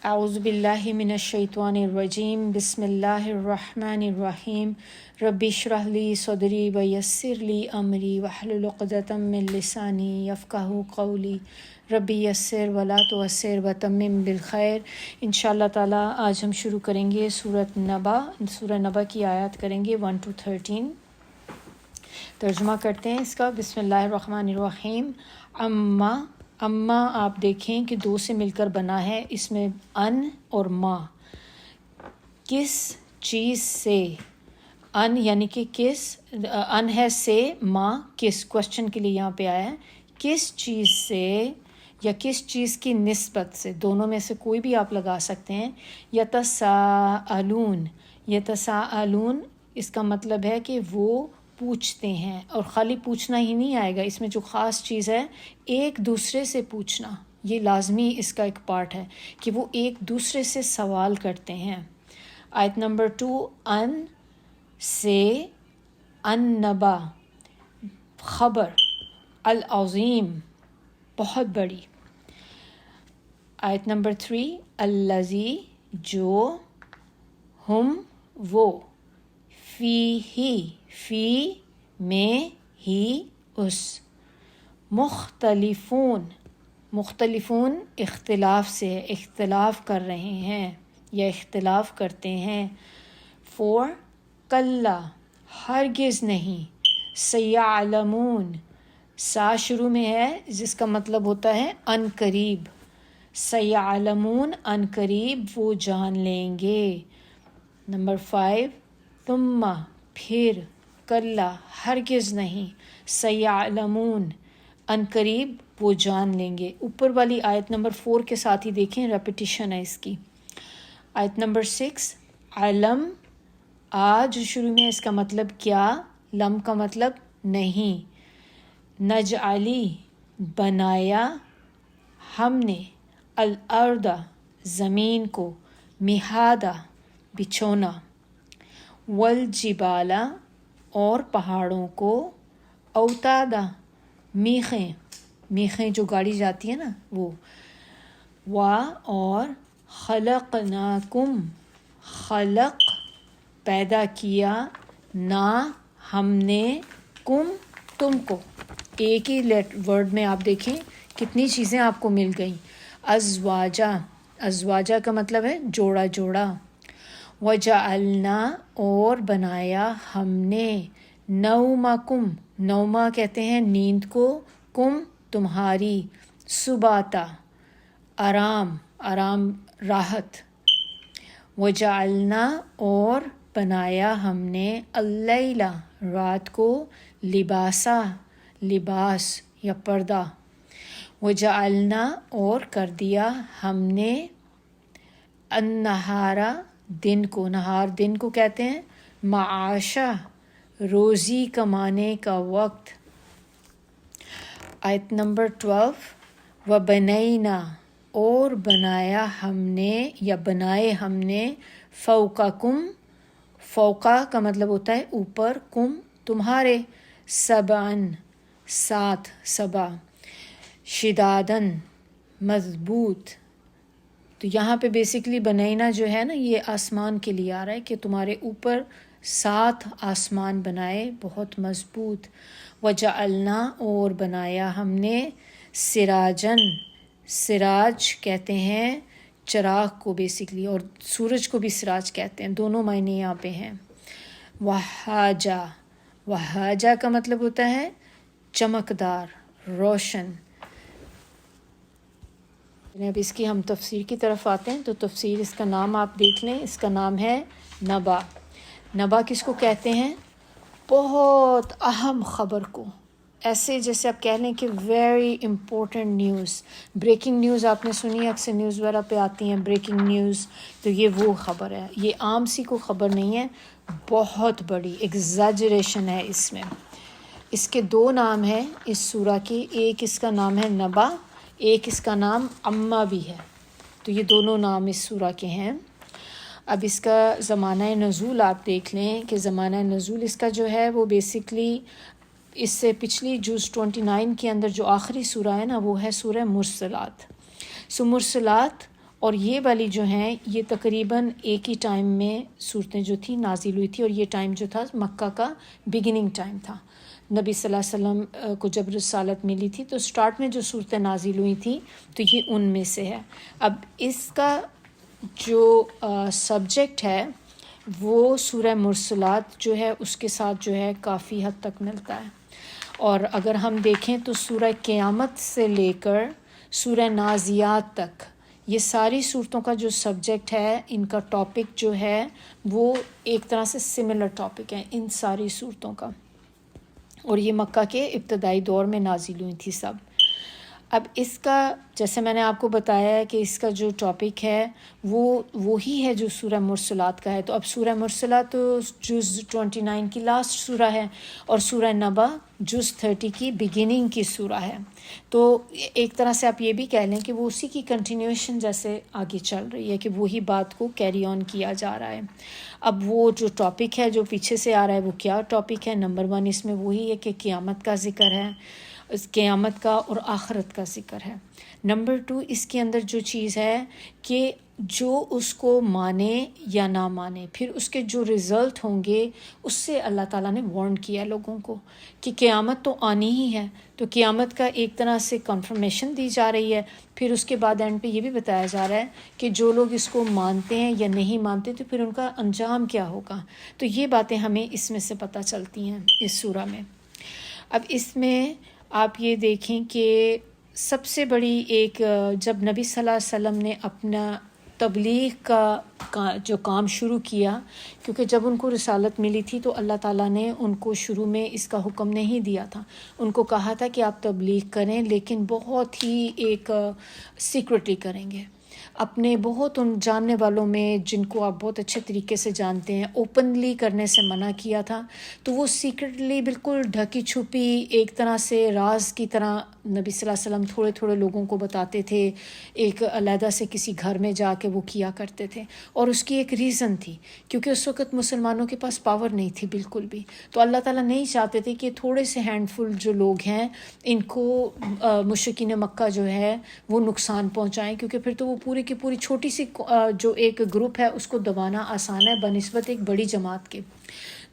اعوذ باللہ من الشیطان الرجیم بسم اللہ الرحمن الرحیم رب اشرح لی صدری ویسر لی امری واحلل عقدۃ من لسانی یفقہوا قولی رب یسر ولا تعسر وتمم بالخیر۔ انشاءاللہ تعالیٰ آج ہم شروع کریں گے سورۃ نبا کی آیات کریں گے 1 to 13۔ ترجمہ کرتے ہیں اس کا۔ بسم اللہ الرحمن الرحیم۔ اما آپ دیکھیں کہ دو سے مل کر بنا ہے، اس میں ان اور ما۔ کس چیز سے، ان یعنی کہ کس، ان ہے سے، ما کس، کوشچن کے لیے یہاں پہ آیا ہے۔ کس چیز سے یا کس چیز کی نسبت سے، دونوں میں سے کوئی بھی آپ لگا سکتے ہیں۔ یتساءلون اس کا مطلب ہے کہ وہ پوچھتے ہیں، اور خالی پوچھنا ہی نہیں آئے گا، اس میں جو خاص چیز ہے ایک دوسرے سے پوچھنا، یہ لازمی اس کا ایک پارٹ ہے کہ وہ ایک دوسرے سے سوال کرتے ہیں۔ آیت نمبر 2، ان سے، ان نبا خبر، العظیم بہت بڑی۔ آیت نمبر 3، الذی جو، ہم وہ، فی میں ہی اس، مختلفون اختلاف سے، اختلاف کر رہے ہیں یا اختلاف کرتے ہیں۔ 4، کلا ہرگز نہیں، سیعلمون سا شروع میں ہے جس کا مطلب ہوتا ہے ان قریب، سیعلمون ان قریب وہ جان لیں گے۔ نمبر 5، ثم پھر، کلا ہرگز نہیں، سیعلمون ان قریب وہ جان لیں گے۔ اوپر والی آیت نمبر 4 کے ساتھ ہی دیکھیں، ریپیٹیشن ہے اس کی۔ آیت نمبر 6، علم جو شروع میں اس کا مطلب کیا، لم کا مطلب نہیں۔ نجعلی بنایا ہم نے، الارض زمین کو، مہادا بچھونا، والجبال اور پہاڑوں کو، اوتادا میخیں جو گاڑی جاتی ہے نا وہ، اور خلقناکم خلق پیدا کیا، نا ہم نے، کم تم کو۔ ایک ہی ورڈ میں آپ دیکھیں کتنی چیزیں آپ کو مل گئیں۔ ازواجہ کا مطلب ہے جوڑا جوڑا۔ وجعلنا اور بنایا ہم نے، نومکم نوما کہتے ہیں نیند کو، کم تمہاری، سباتا آرام راحت۔ وجعلنا اور بنایا ہم نے، اللیل رات کو، لباسا لباس یا پردہ۔ وجعلنا اور کر دیا ہم نے، النہارا دن کو، نہار دن کو کہتے ہیں، معاشا روزی کمانے کا وقت۔ آیت نمبر 12، وبنینا اور بنایا ہم نے یا بنائے ہم نے، فوقکم فوقا کا مطلب ہوتا ہے اوپر، کم تمہارے، سبعن سات، سبع، شدادن مضبوط۔ تو یہاں پہ بیسکلی بنینا جو ہے نا یہ آسمان کے لیے آ رہا ہے کہ تمہارے اوپر 7 آسمان بنائے بہت مضبوط۔ وجعلنا اور بنایا ہم نے، سراجن سراج کہتے ہیں چراغ کو بیسکلی، اور سورج کو بھی سراج کہتے ہیں، دونوں معنی یہاں پہ ہیں۔ وہاجا کا مطلب ہوتا ہے چمکدار، روشن۔ اب اس کی ہم تفسیر کی طرف آتے ہیں، تو تفسیر اس کا نام آپ دیکھ لیں، اس کا نام ہے نبا۔ نبا کس کو کہتے ہیں؟ بہت اہم خبر کو، ایسے جیسے آپ کہہ لیں کہ very important news, breaking news آپ نے سنی، اکثر نیوز وغیرہ پہ آتی ہیں بریکنگ نیوز، تو یہ وہ خبر ہے، یہ عام سی کو خبر نہیں ہے، بہت بڑی ایگزیجریشن ہے اس میں۔ اس کے 2 نام ہیں اس سورہ کے، ایک اس کا نام ہے نبا، ایک اس کا نام اما بھی ہے، تو یہ دونوں نام اس سورہ کے ہیں۔ اب اس کا زمانہ نزول آپ دیکھ لیں کہ زمانہ نزول اس کا جو ہے وہ بیسکلی اس سے پچھلی جز 29 کے اندر جو آخری سورہ ہے نا وہ ہے سورہ مرسلات۔ مرسلات اور یہ والی جو ہیں یہ تقریباً ایک ہی ٹائم میں صورتیں جو تھیں نازل ہوئی تھی، اور یہ ٹائم جو تھا مکہ کا بگننگ ٹائم تھا. نبی صلی اللہ علیہ وسلم کو جب رسالت ملی تھی تو سٹارٹ میں جو صورتیں نازل ہوئی تھیں تو یہ ان میں سے ہے. اب اس کا جو سبجیکٹ ہے وہ سورہ مرسلات جو ہے اس کے ساتھ جو ہے کافی حد تک ملتا ہے. اور اگر ہم دیکھیں تو سورہ قیامت سے لے کر سورہ نازیات تک یہ ساری صورتوں کا جو سبجیکٹ ہے، ان کا ٹاپک جو ہے وہ ایک طرح سے سملر ٹاپک ہے ان ساری صورتوں کا، اور یہ مکہ کے ابتدائی دور میں نازل ہوئی تھی سب. اب اس کا جیسے میں نے آپ کو بتایا ہے کہ اس کا جو ٹاپک ہے وہ وہی ہے جو سورہ مرسلات کا ہے. تو اب سورہ مرسلات تو جز 29 کی لاسٹ سورہ ہے، اور سورہ نبا جز 30 کی بگننگ کی سورہ ہے. تو ایک طرح سے آپ یہ بھی کہہ لیں کہ وہ اسی کی کنٹینیوشن جیسے آگے چل رہی ہے، کہ وہی بات کو کیری آن کیا جا رہا ہے. اب وہ جو ٹاپک ہے جو پیچھے سے آ رہا ہے وہ کیا ٹاپک ہے؟ نمبر 1 اس میں وہی ہے کہ قیامت کا ذکر ہے، اس قیامت کا اور آخرت کا ذکر ہے. نمبر 2 اس کے اندر جو چیز ہے کہ جو اس کو مانے یا نہ مانے، پھر اس کے جو رزلٹ ہوں گے اس سے اللہ تعالیٰ نے وارن کیا لوگوں کو کہ قیامت تو آنی ہی ہے. تو قیامت کا ایک طرح سے کنفرمیشن دی جا رہی ہے. پھر اس کے بعد اینڈ پہ یہ بھی بتایا جا رہا ہے کہ جو لوگ اس کو مانتے ہیں یا نہیں مانتے تو پھر ان کا انجام کیا ہوگا. تو یہ باتیں ہمیں اس میں سے پتہ چلتی ہیں اس سورہ میں. اب اس میں آپ یہ دیکھیں کہ سب سے بڑی ایک جب نبی صلی اللہ علیہ وسلم نے اپنا تبلیغ کا جو کام شروع کیا، کیونکہ جب ان کو رسالت ملی تھی تو اللہ تعالیٰ نے ان کو شروع میں اس کا حکم نہیں دیا تھا. ان کو کہا تھا کہ آپ تبلیغ کریں لیکن بہت ہی ایک سیکرٹلی کریں گے، اپنے بہت ان جاننے والوں میں جن کو آپ بہت اچھے طریقے سے جانتے ہیں اوپنلی کرنے سے منع کیا تھا. تو وہ سیکرٹلی بالکل ڈھکی چھپی ایک طرح سے راز کی طرح نبی صلی اللہ علیہ وسلم تھوڑے تھوڑے لوگوں کو بتاتے تھے، ایک علیحدہ سے کسی گھر میں جا کے وہ کیا کرتے تھے. اور اس کی ایک ریزن تھی، کیونکہ اس وقت مسلمانوں کے پاس پاور نہیں تھی بالکل بھی. تو اللہ تعالیٰ نہیں چاہتے تھے کہ تھوڑے سے ہینڈ فل جو لوگ ہیں ان کو مشرکین مکہ جو ہے وہ نقصان پہنچائیں، کیونکہ پھر تو وہ پوری کی پوری چھوٹی سی جو ایک گروپ ہے اس کو دبانا آسان ہے بنسبت ایک بڑی جماعت کے.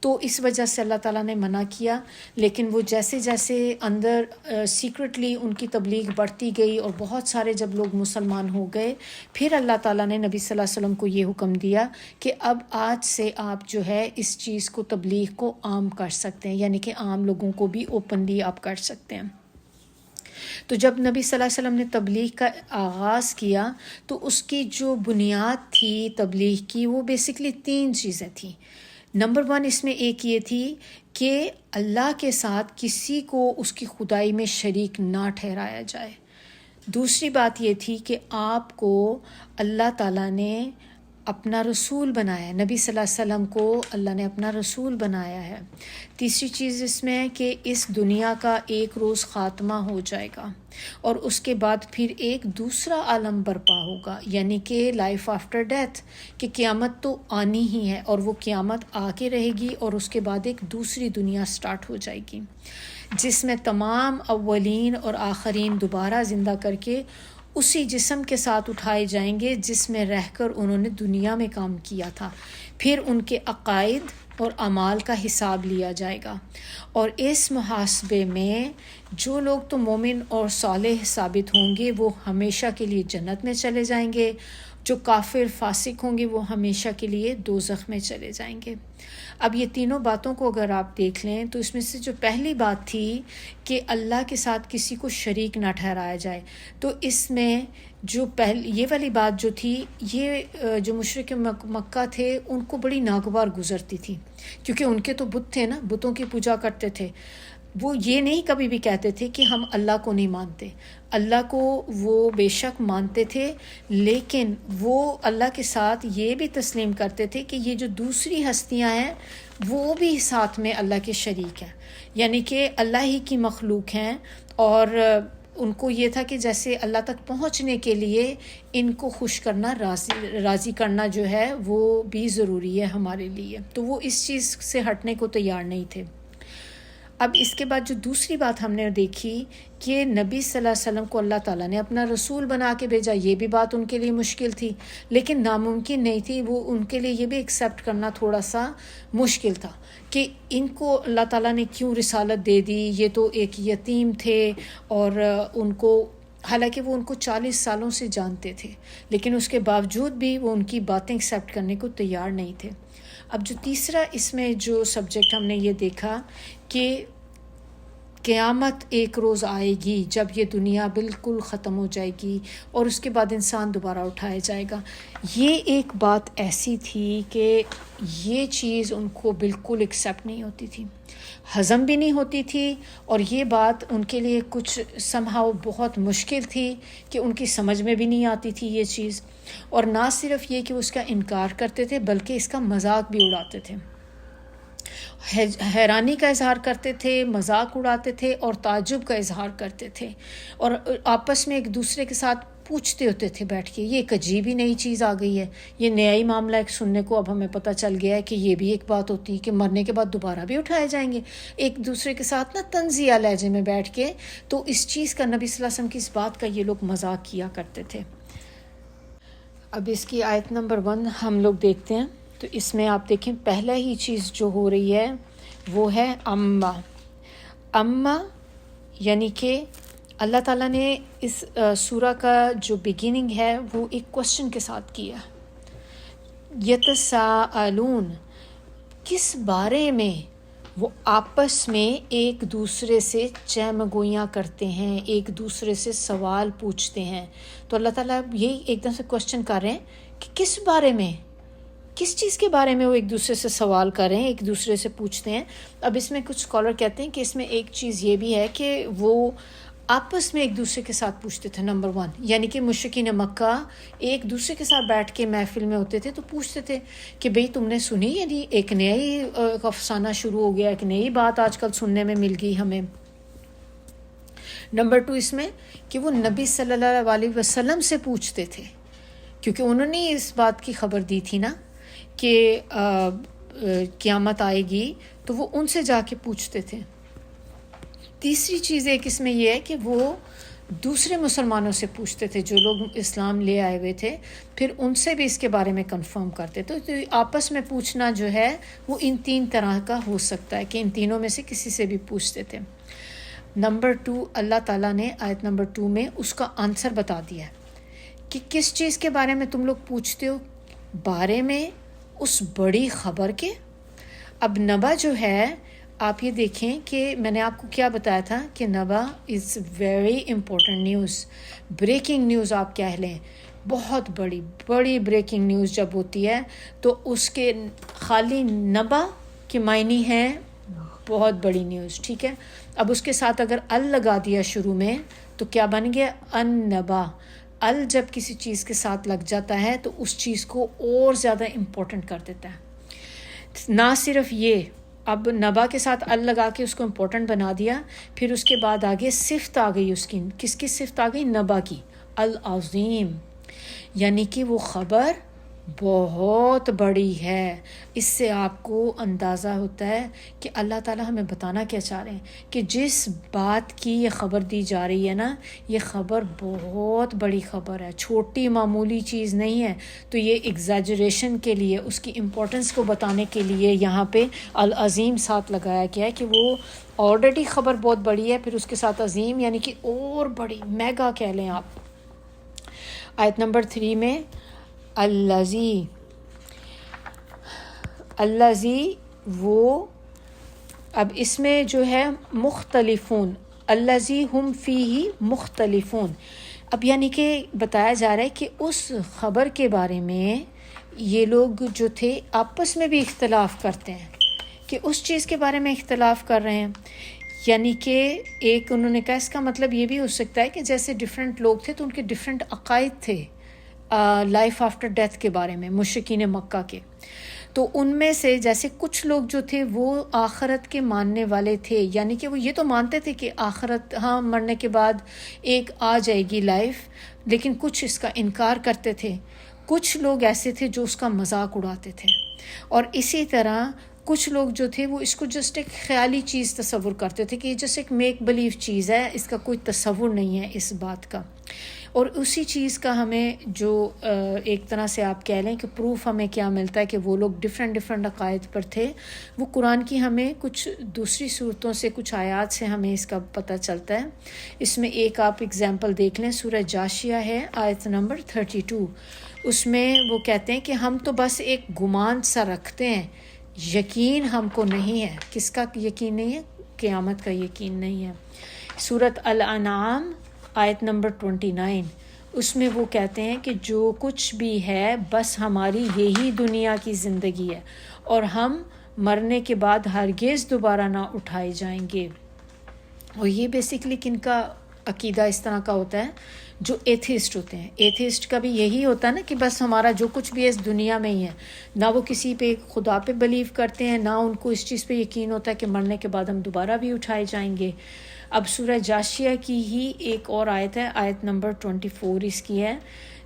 تو اس وجہ سے اللہ تعالیٰ نے منع کیا. لیکن وہ جیسے جیسے اندر سیکرٹلی ان کی تبلیغ بڑھتی گئی اور بہت سارے جب لوگ مسلمان ہو گئے، پھر اللہ تعالیٰ نے نبی صلی اللہ علیہ وسلم کو یہ حکم دیا کہ اب آج سے آپ جو ہے اس چیز کو تبلیغ کو عام کر سکتے ہیں، یعنی کہ عام لوگوں کو بھی اوپنلی آپ کر سکتے ہیں. تو جب نبی صلی اللہ علیہ وسلم نے تبلیغ کا آغاز کیا تو اس کی جو بنیاد تھی تبلیغ کی وہ بیسکلی 3 چیزیں تھیں. نمبر 1 اس میں ایک یہ تھی کہ اللہ کے ساتھ کسی کو اس کی خدائی میں شریک نہ ٹھہرایا جائے. دوسری بات یہ تھی کہ آپ کو اللہ تعالیٰ نے اپنا رسول بنایا ہے، نبی صلی اللہ علیہ وسلم کو اللہ نے اپنا رسول بنایا ہے. تیسری چیز اس میں ہے کہ اس دنیا کا ایک روز خاتمہ ہو جائے گا اور اس کے بعد پھر ایک دوسرا عالم برپا ہوگا، یعنی کہ لائف آفٹر ڈیتھ، کہ قیامت تو آنی ہی ہے اور وہ قیامت آ کے رہے گی اور اس کے بعد ایک دوسری دنیا سٹارٹ ہو جائے گی جس میں تمام اولین اور آخرین دوبارہ زندہ کر کے اسی جسم کے ساتھ اٹھائے جائیں گے جس میں رہ کر انہوں نے دنیا میں کام کیا تھا. پھر ان کے عقائد اور اعمال کا حساب لیا جائے گا، اور اس محاسبے میں جو لوگ تو مومن اور صالح ثابت ہوں گے وہ ہمیشہ کے لیے جنت میں چلے جائیں گے، جو کافر فاسق ہوں گے وہ ہمیشہ کے لیے دوزخ میں چلے جائیں گے. اب یہ تینوں باتوں کو اگر آپ دیکھ لیں تو اس میں سے جو پہلی بات تھی کہ اللہ کے ساتھ کسی کو شریک نہ ٹھہرایا جائے، تو اس میں جو یہ والی بات جو تھی یہ جو مشرک مکہ تھے ان کو بڑی ناگوار گزرتی تھی، کیونکہ ان کے تو بت تھے نا، بتوں کی پوجا کرتے تھے. وہ یہ نہیں کبھی بھی کہتے تھے کہ ہم اللہ کو نہیں مانتے. اللہ کو وہ بے شک مانتے تھے، لیکن وہ اللہ کے ساتھ یہ بھی تسلیم کرتے تھے کہ یہ جو دوسری ہستیاں ہیں وہ بھی ساتھ میں اللہ کے شریک ہیں، یعنی کہ اللہ ہی کی مخلوق ہیں. اور ان کو یہ تھا کہ جیسے اللہ تک پہنچنے کے لیے ان کو خوش کرنا، راضی کرنا جو ہے وہ بھی ضروری ہے ہمارے لیے. تو وہ اس چیز سے ہٹنے کو تیار نہیں تھے. اب اس کے بعد جو دوسری بات ہم نے دیکھی کہ نبی صلی اللہ علیہ وسلم کو اللہ تعالیٰ نے اپنا رسول بنا کے بھیجا، یہ بھی بات ان کے لیے مشکل تھی، لیکن ناممکن نہیں تھی، وہ ان کے لیے یہ بھی ایکسیپٹ کرنا تھوڑا سا مشکل تھا کہ ان کو اللہ تعالیٰ نے کیوں رسالت دے دی، یہ تو ایک یتیم تھے اور ان کو، حالانکہ وہ ان کو 40 سالوں سے جانتے تھے، لیکن اس کے باوجود بھی وہ ان کی باتیں ایکسیپٹ کرنے کو تیار نہیں تھے۔ اب جو تیسرا اس میں جو سبجیکٹ ہم نے یہ دیکھا کہ قیامت ایک روز آئے گی جب یہ دنیا بالکل ختم ہو جائے گی اور اس کے بعد انسان دوبارہ اٹھایا جائے گا، یہ ایک بات ایسی تھی کہ یہ چیز ان کو بالکل ایکسیپٹ نہیں ہوتی تھی، ہضم بھی نہیں ہوتی تھی، اور یہ بات ان کے لیے کچھ somehow بہت مشکل تھی کہ ان کی سمجھ میں بھی نہیں آتی تھی یہ چیز، اور نہ صرف یہ کہ وہ اس کا انکار کرتے تھے بلکہ اس کا مذاق بھی اڑاتے تھے، حیرانی کا اظہار کرتے تھے، مذاق اڑاتے تھے اور تعجب کا اظہار کرتے تھے، اور آپس میں ایک دوسرے کے ساتھ پوچھتے ہوتے تھے بیٹھ کے، یہ ایک عجیب ہی نئی چیز آ گئی ہے، یہ نیا ہی معاملہ ایک سننے کو اب ہمیں پتہ چل گیا ہے کہ یہ بھی ایک بات ہوتی ہے کہ مرنے کے بعد دوبارہ بھی اٹھائے جائیں گے، ایک دوسرے کے ساتھ نا طنزیہ لہجے میں بیٹھ کے، تو اس چیز کا نبی صلی اللہ علیہ وسلم کی اس بات کا یہ لوگ مذاق کیا کرتے تھے۔ اب اس کی آیت نمبر 1 ہم لوگ دیکھتے ہیں، تو اس میں آپ دیکھیں پہلا ہی چیز جو ہو رہی ہے وہ ہے اما، یعنی کہ اللہ تعالیٰ نے اس سورہ کا جو بگننگ ہے وہ ایک کوشچن کے ساتھ کیا، یتساءلون، کس بارے میں؟ وہ آپس میں ایک دوسرے سے چہمگوئیاں کرتے ہیں، ایک دوسرے سے سوال پوچھتے ہیں، تو اللہ تعالیٰ یہی ایک دم سے کوشچن کر رہے ہیں کہ کس بارے میں، کس چیز کے بارے میں وہ ایک دوسرے سے سوال کر رہے ہیں، ایک دوسرے سے پوچھتے ہیں۔ اب اس میں کچھ اسکالر کہتے ہیں کہ اس میں ایک چیز یہ بھی ہے کہ وہ آپس میں ایک دوسرے کے ساتھ پوچھتے تھے، نمبر 1، یعنی کہ مشرکین مکہ ایک دوسرے کے ساتھ بیٹھ کے محفل میں ہوتے تھے تو پوچھتے تھے کہ بھئی تم نے سنی، یعنی ایک نیا ہی افسانہ شروع ہو گیا، ایک نئی بات آج کل سننے میں مل گئی ہمیں۔ نمبر 2 اس میں کہ وہ نبی صلی اللہ علیہ وسلم سے پوچھتے تھے، کیونکہ انہوں نے اس بات کی خبر دی تھی نا کہ قیامت آئے گی، تو وہ ان سے جا کے پوچھتے تھے۔ تیسری چیز ایک اس میں یہ ہے کہ وہ دوسرے مسلمانوں سے پوچھتے تھے جو لوگ اسلام لے آئے ہوئے تھے، پھر ان سے بھی اس کے بارے میں کنفرم کرتے تھے، تو آپس میں پوچھنا جو ہے وہ ان 3 طرح کا ہو سکتا ہے کہ ان تینوں میں سے کسی سے بھی پوچھتے تھے۔ نمبر 2 اللہ تعالیٰ نے آیت نمبر 2 میں اس کا آنسر بتا دیا کہ کس چیز کے بارے میں تم لوگ پوچھتے ہو، بارے میں اس بڑی خبر کے۔ اب نبا جو ہے، آپ یہ دیکھیں کہ میں نے آپ کو کیا بتایا تھا کہ نبا is very important news, breaking news آپ کہہ لیں، بہت بڑی بریکنگ نیوز جب ہوتی ہے تو اس کے خالی نبا کے معنی ہے بہت بڑی نیوز، ٹھیک ہے۔ اب اس کے ساتھ اگر ال لگا دیا شروع میں تو کیا بن گیا؟ ان نبا۔ ال جب کسی چیز کے ساتھ لگ جاتا ہے تو اس چیز کو اور زیادہ امپورٹنٹ کر دیتا ہے۔ نہ صرف یہ، اب نبا کے ساتھ ال لگا کے اس کو امپورٹنٹ بنا دیا، پھر اس کے بعد آگے صفت آ گئی، اس کی کس کی صفت آ گئی؟ نبا کی، العظیم، یعنی کہ وہ خبر بہت بڑی ہے۔ اس سے آپ کو اندازہ ہوتا ہے کہ اللہ تعالیٰ ہمیں بتانا کیا چاہ رہے ہیں کہ جس بات کی یہ خبر دی جا رہی ہے نا، یہ خبر بہت بڑی خبر ہے، چھوٹی معمولی چیز نہیں ہے۔ تو یہ ایگزیجریشن کے لیے، اس کی امپورٹنس کو بتانے کے لیے یہاں پہ العظیم ساتھ لگایا گیا ہے کہ وہ آلریڈی خبر بہت بڑی ہے، پھر اس کے ساتھ عظیم یعنی کہ اور بڑی، میگا کہہ لیں آپ۔ آیت نمبر 3 میں الذی وہ، اب اس میں جو ہے مختلفون، الذی ہم فیہ مختلفون، اب یعنی کہ بتایا جا رہا ہے کہ اس خبر کے بارے میں یہ لوگ جو تھے آپس میں بھی اختلاف کرتے ہیں، کہ اس چیز کے بارے میں اختلاف کر رہے ہیں، یعنی کہ ایک انہوں نے کہا اس کا مطلب یہ بھی ہو سکتا ہے کہ جیسے ڈیفرنٹ لوگ تھے تو ان کے ڈیفرنٹ عقائد تھے لائف آفٹر ڈیتھ کے بارے میں، مشرکین مکہ کے، تو ان میں سے جیسے کچھ لوگ جو تھے وہ آخرت کے ماننے والے تھے، یعنی کہ وہ یہ تو مانتے تھے کہ آخرت، ہاں مرنے کے بعد ایک آ جائے گی لائف، لیکن کچھ اس کا انکار کرتے تھے، کچھ لوگ ایسے تھے جو اس کا مذاق اڑاتے تھے، اور اسی طرح کچھ لوگ جو تھے وہ اس کو جسٹ ایک خیالی چیز تصور کرتے تھے کہ یہ جسٹ ایک میک بلیو چیز ہے، اس کا کوئی تصور نہیں ہے اس بات کا. اور اسی چیز کا ہمیں جو ایک طرح سے آپ کہہ لیں کہ پروف ہمیں کیا ملتا ہے کہ وہ لوگ ڈفرینٹ عقائد پر تھے، وہ قرآن کی ہمیں کچھ دوسری صورتوں سے، کچھ آیات سے ہمیں اس کا پتہ چلتا ہے. اس میں ایک آپ اگزامپل دیکھ لیں، سورہ جاشیہ ہے آیت نمبر 32. اس میں وہ کہتے ہیں کہ ہم تو بس ایک گمان سا رکھتے ہیں، یقین ہم کو نہیں ہے. کس کا یقین نہیں ہے؟ قیامت کا یقین نہیں ہے. سورۃ الانعام آیت نمبر 29، اس میں وہ کہتے ہیں کہ جو کچھ بھی ہے بس ہماری یہی دنیا کی زندگی ہے اور ہم مرنے کے بعد ہرگز دوبارہ نہ اٹھائے جائیں گے. اور یہ بیسکلی کن کا عقیدہ اس طرح کا ہوتا ہے؟ جو ایتھیسٹ ہوتے ہیں. ایتھیسٹ کا بھی یہی ہوتا ہے نا کہ بس ہمارا جو کچھ بھی ہے اس دنیا میں ہی ہے، نہ وہ کسی پہ خدا پہ بلیو کرتے ہیں، نہ ان کو اس چیز پہ یقین ہوتا ہے کہ مرنے کے بعد ہم دوبارہ بھی اٹھائے جائیں گے. اب سورہ جاشیہ کی ہی ایک اور آیت ہے، آیت نمبر 24 اس کی ہے،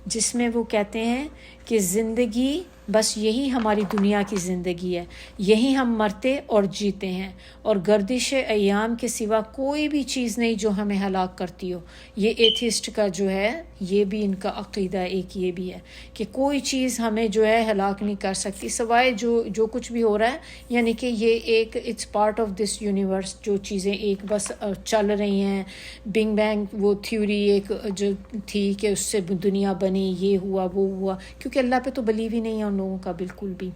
جس میں وہ کہتے ہیں کہ زندگی بس یہی ہماری دنیا کی زندگی ہے، یہی ہم مرتے اور جیتے ہیں، اور گردش ایام کے سوا کوئی بھی چیز نہیں جو ہمیں ہلاک کرتی ہو. یہ ایتھیسٹ کا جو ہے یہ بھی ان کا عقیدہ ایک یہ بھی ہے کہ کوئی چیز ہمیں جو ہے ہلاک نہیں کر سکتی سوائے جو کچھ بھی ہو رہا ہے، یعنی کہ یہ ایک it's part of this universe, جو چیزیں ایک بس چل رہی ہیں. بگ بینگ وہ تھیوری ایک جو تھی کہ اس سے دنیا بنی، یہ ہوا وہ ہوا، کیونکہ اللہ پہ تو بلیو ہی نہیں ہے ان لوگوں کا بالکل بھی.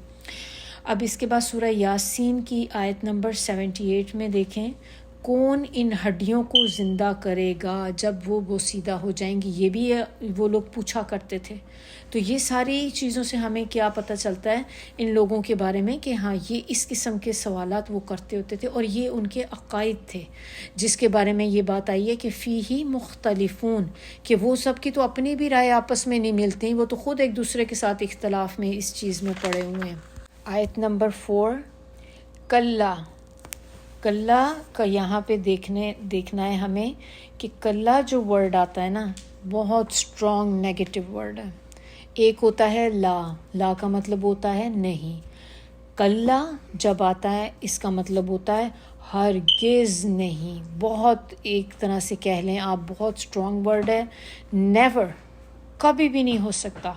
اب اس کے بعد سورہ یاسین کی آیت نمبر 78 میں دیکھیں، کون ان ہڈیوں کو زندہ کرے گا جب وہ بوسیدہ ہو جائیں گی. یہ بھی وہ لوگ پوچھا کرتے تھے. تو یہ ساری چیزوں سے ہمیں کیا پتہ چلتا ہے ان لوگوں کے بارے میں کہ ہاں یہ اس قسم کے سوالات وہ کرتے ہوتے تھے، اور یہ ان کے عقائد تھے جس کے بارے میں یہ بات آئی ہے کہ فیہ مختلفون، کہ وہ سب کی تو اپنی بھی رائے آپس میں نہیں ملتی، وہ تو خود ایک دوسرے کے ساتھ اختلاف میں اس چیز میں پڑے ہوئے ہیں. آیت نمبر 4، کلا. کلا کا یہاں پہ دیکھنا ہے ہمیں کہ کلا جو ورڈ آتا ہے نا بہت اسٹرانگ نیگیٹو ورڈ ہے. ایک ہوتا ہے لا کا مطلب ہوتا ہے نہیں. کلا جب آتا ہے اس کا مطلب ہوتا ہے ہرگز نہیں. بہت ایک طرح سے کہہ لیں آپ بہت اسٹرانگ ورڈ ہے. نیور، کبھی بھی نہیں ہو سکتا،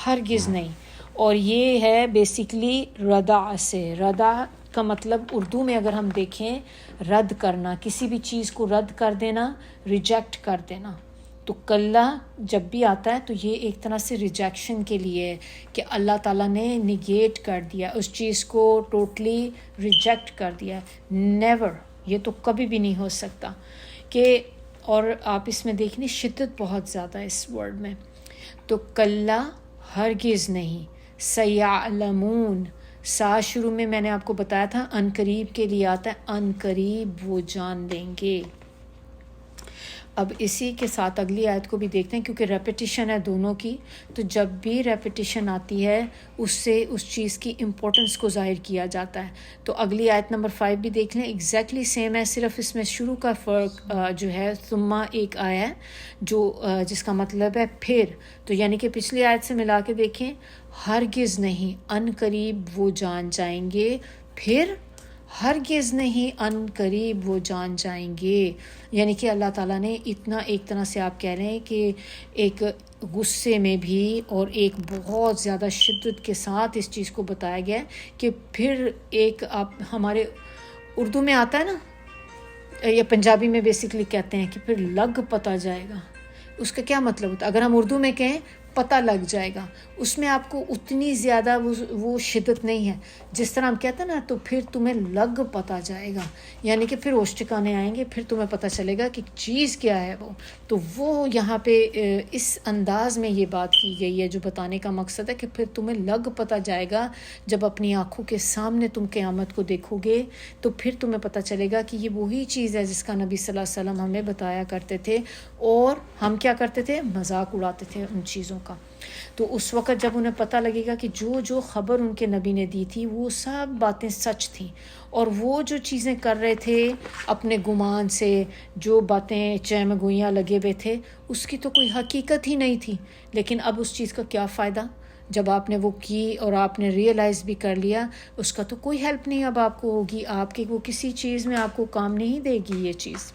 ہرگز نہیں. اور یہ ہے بیسیکلی ردا سے. ردا کا مطلب اردو میں اگر ہم دیکھیں رد کرنا، کسی بھی چیز کو رد کر دینا، ریجیکٹ کر دینا. تو کلا جب بھی آتا ہے تو یہ ایک طرح سے ریجیکشن کے لیے ہے کہ اللہ تعالیٰ نے نگیٹ کر دیا اس چیز کو، ٹوٹلی ریجیکٹ کر دیا. نیور، یہ تو کبھی بھی نہیں ہو سکتا. کہ اور آپ اس میں دیکھیں شدت بہت زیادہ ہے اس ورڈ میں. تو کلا ہرگز نہیں. سیعلمون، سا شروع میں نے آپ کو بتایا تھا ان قریب کے لیے آتا ہے، ان قریب وہ جان لیں گے. اب اسی کے ساتھ اگلی آیت کو بھی دیکھتے ہیں کیونکہ ریپیٹیشن ہے دونوں کی. تو جب بھی ریپیٹیشن آتی ہے اس سے اس چیز کی امپورٹنس کو ظاہر کیا جاتا ہے. تو اگلی آیت نمبر 5 بھی دیکھ لیں، ایگزیکٹلی سیم ہے، صرف اس میں شروع کا فرق جو ہے ثم ایک آیا ہے جو جس کا مطلب ہے پھر. تو یعنی کہ پچھلی آیت سے ملا کے دیکھیں، ہرگز نہیں، ان قریب وہ جان جائیں گے، پھر ہرگز نہیں، ان قریب وہ جان جائیں گے. یعنی کہ اللہ تعالیٰ نے اتنا ایک طرح سے آپ کہہ رہے ہیں کہ ایک غصے میں بھی اور ایک بہت زیادہ شدت کے ساتھ اس چیز کو بتایا گیا ہے کہ پھر ایک آپ ہمارے اردو میں آتا ہے نا یا پنجابی میں بیسکلی کہتے ہیں کہ پھر لگ پتہ جائے گا. اس کا کیا مطلب ہوتا ہے؟ اگر ہم اردو میں کہیں پتہ لگ جائے گا، اس میں آپ کو اتنی زیادہ وہ شدت نہیں ہے جس طرح ہم کہتے ہیں نا تو پھر تمہیں لگ پتہ جائے گا، یعنی کہ پھر ہوش ٹھکانے آئیں گے، پھر تمہیں پتہ چلے گا کہ چیز کیا ہے وہ. تو وہ یہاں پہ اس انداز میں یہ بات کی گئی ہے جو بتانے کا مقصد ہے کہ پھر تمہیں لگ پتہ جائے گا جب اپنی آنکھوں کے سامنے تم قیامت کو دیکھو گے، تو پھر تمہیں پتہ چلے گا کہ یہ وہی چیز ہے جس کا نبی صلی اللہ علیہ وسلم ہمیں بتایا کرتے تھے اور ہم کیا کرتے تھے؟ مذاق اڑاتے تھے ان چیزوں کا. تو اس وقت جب انہیں پتہ لگے گا کہ جو خبر ان کے نبی نے دی تھی وہ سب باتیں سچ تھیں، اور وہ جو چیزیں کر رہے تھے اپنے گمان سے، جو باتیں چہم گوئیاں لگے ہوئے تھے، اس کی تو کوئی حقیقت ہی نہیں تھی. لیکن اب اس چیز کا کیا فائدہ جب آپ نے وہ کی اور آپ نے ریئلائز بھی کر لیا، اس کا تو کوئی ہیلپ نہیں اب آپ کو ہوگی، آپ کے وہ کسی چیز میں آپ کو کام نہیں دے گی یہ چیز۔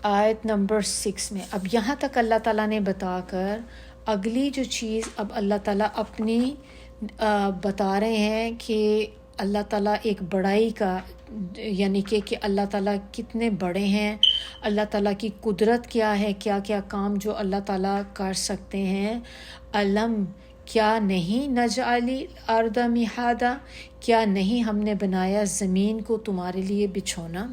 آیت نمبر 6 میں اب یہاں تک اللہ تعالیٰ نے بتا کر اگلی جو چیز اب اللہ تعالیٰ اپنی بتا رہے ہیں کہ اللہ تعالیٰ ایک بڑائی کا، یعنی کہ اللہ تعالیٰ کتنے بڑے ہیں، اللہ تعالیٰ کی قدرت کیا ہے، کیا کیا کام جو اللہ تعالیٰ کر سکتے ہیں۔ علم کیا نہیں نجعلی الارض مہادا، کیا نہیں ہم نے بنایا زمین کو تمہارے لیے بچھونا۔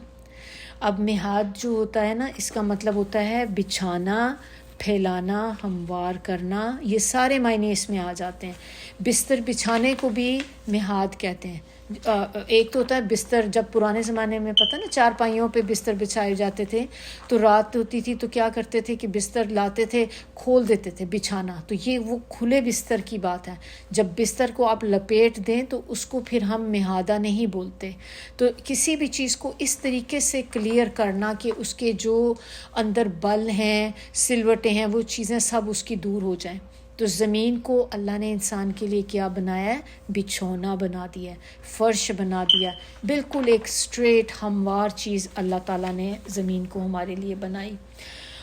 اب مہاد جو ہوتا ہے نا، اس کا مطلب ہوتا ہے بچھانا، پھیلانا، ہموار کرنا، یہ سارے معنی اس میں آ جاتے ہیں۔ بستر بچھانے کو بھی مہاد کہتے ہیں۔ ایک تو ہوتا ہے بستر، جب پرانے زمانے میں پتہ نا چارپائیوں پہ بستر بچھائے جاتے تھے، تو رات ہوتی تھی تو کیا کرتے تھے کہ بستر لاتے تھے، کھول دیتے تھے بچھانا، تو یہ وہ کھلے بستر کی بات ہے۔ جب بستر کو آپ لپیٹ دیں تو اس کو پھر ہم مہادہ نہیں بولتے۔ تو کسی بھی چیز کو اس طریقے سے کلیئر کرنا کہ اس کے جو اندر بل ہیں، سلوٹیں ہیں، وہ چیزیں سب اس کی دور ہو جائیں۔ تو زمین کو اللہ نے انسان کے لیے کیا بنایا ہے؟ بچھونا بنا دیا ہے، فرش بنا دیا، بالکل ایک سٹریٹ ہموار چیز اللہ تعالیٰ نے زمین کو ہمارے لیے بنائی،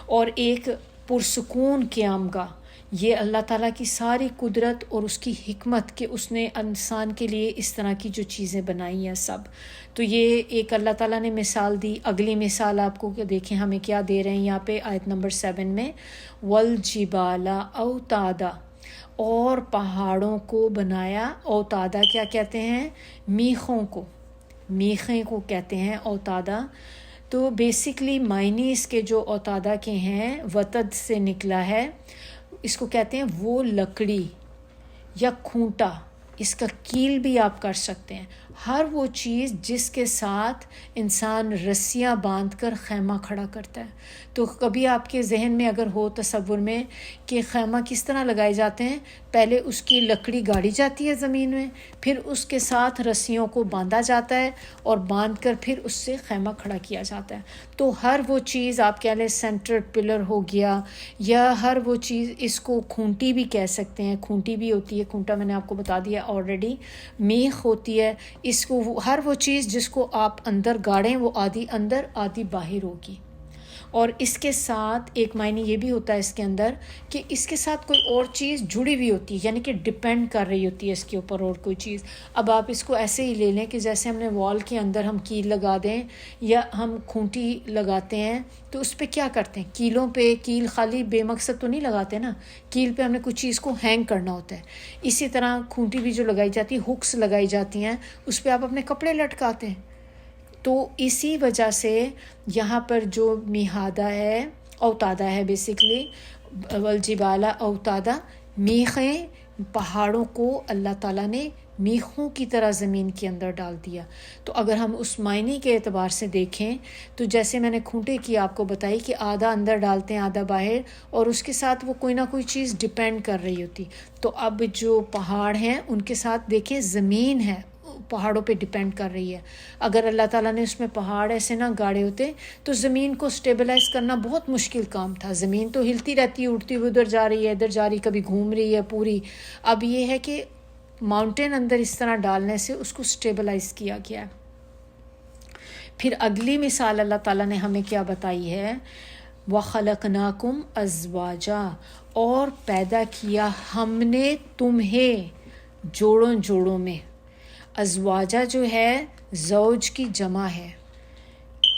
اور ایک پرسکون قیام گاہ۔ یہ اللہ تعالیٰ کی ساری قدرت اور اس کی حکمت کہ اس نے انسان کے لیے اس طرح کی جو چیزیں بنائی ہیں سب، تو یہ ایک اللہ تعالیٰ نے مثال دی۔ اگلی مثال آپ کو دیکھیں ہمیں کیا دے رہے ہیں یہاں پہ آیت نمبر 7 میں، والجبال اوتادا، اور پہاڑوں کو بنایا۔ اوتادا کیا کہتے ہیں؟ میخوں کو، میخیں کو کہتے ہیں اوتادا۔ تو بیسکلی معنی اس کے جو اوتادا کے ہیں وتد سے نکلا ہے، اس کو کہتے ہیں وہ لکڑی یا کھونٹا، اس کا کیل بھی آپ کر سکتے ہیں۔ ہر وہ چیز جس کے ساتھ انسان رسیاں باندھ کر خیمہ کھڑا کرتا ہے۔ تو کبھی آپ کے ذہن میں اگر ہو تصور میں کہ خیمہ کس طرح لگائے جاتے ہیں، پہلے اس کی لکڑی گاڑی جاتی ہے زمین میں، پھر اس کے ساتھ رسیوں کو باندھا جاتا ہے اور باندھ کر پھر اس سے خیمہ کھڑا کیا جاتا ہے۔ تو ہر وہ چیز آپ کہہ لیں سینٹر پلر ہو گیا، یا ہر وہ چیز، اس کو کھونٹی بھی کہہ سکتے ہیں، کھونٹی بھی ہوتی ہے، کھونٹا میں نے آپ کو بتا دیا آلریڈی، میخ ہوتی ہے، اس کو ہر وہ چیز جس کو آپ اندر گاڑیں وہ آدھی اندر آدھی باہر ہوگی۔ اور اس کے ساتھ ایک معنی یہ بھی ہوتا ہے اس کے اندر کہ اس کے ساتھ کوئی اور چیز جڑی ہوئی ہوتی ہے، یعنی کہ ڈپینڈ کر رہی ہوتی ہے اس کے اوپر اور کوئی چیز۔ اب آپ اس کو ایسے ہی لے لیں کہ جیسے ہم نے وال کے اندر ہم کیل لگا دیں یا ہم کھونٹی لگاتے ہیں، تو اس پہ کیا کرتے ہیں؟ کیلوں پہ کیل خالی بے مقصد تو نہیں لگاتے نا، کیل پہ ہم نے کچھ چیز کو ہینگ کرنا ہوتا ہے۔ اسی طرح کھونٹی بھی جو لگائی جاتی ہے، ہکس لگائی جاتی ہیں، اس پہ آپ اپنے کپڑے لٹکاتے ہیں۔ تو اسی وجہ سے یہاں پر جو میہادہ ہے، اوتادا ہے بیسکلی، والجبال اوتادا، میخیں، پہاڑوں کو اللہ تعالیٰ نے میخوں کی طرح زمین کے اندر ڈال دیا۔ تو اگر ہم اس معنی کے اعتبار سے دیکھیں تو جیسے میں نے کھونٹے کی آپ کو بتائی کہ آدھا اندر ڈالتے ہیں آدھا باہر، اور اس کے ساتھ وہ کوئی نہ کوئی چیز ڈیپینڈ کر رہی ہوتی۔ تو اب جو پہاڑ ہیں ان کے ساتھ دیکھیں زمین ہے، پہاڑوں پہ ڈیپینڈ کر رہی ہے۔ اگر اللہ تعالیٰ نے اس میں پہاڑ ایسے نہ گاڑے ہوتے تو زمین کو سٹیبلائز کرنا بہت مشکل کام تھا۔ زمین تو ہلتی رہتی ہے، اڑتی ہوئی ادھر جا رہی ہے ادھر جا رہی، کبھی گھوم رہی ہے پوری۔ اب یہ ہے کہ ماؤنٹین اندر اس طرح ڈالنے سے اس کو سٹیبلائز کیا گیا ہے۔ پھر اگلی مثال اللہ تعالیٰ نے ہمیں کیا بتائی ہے؟ وَخَلَقْنَاكُمْ أَزْوَاجًا، اور پیدا کیا ہم نے تمہیں جوڑوں جوڑوں میں۔ ازواجہ جو ہے زوج کی جمع ہے،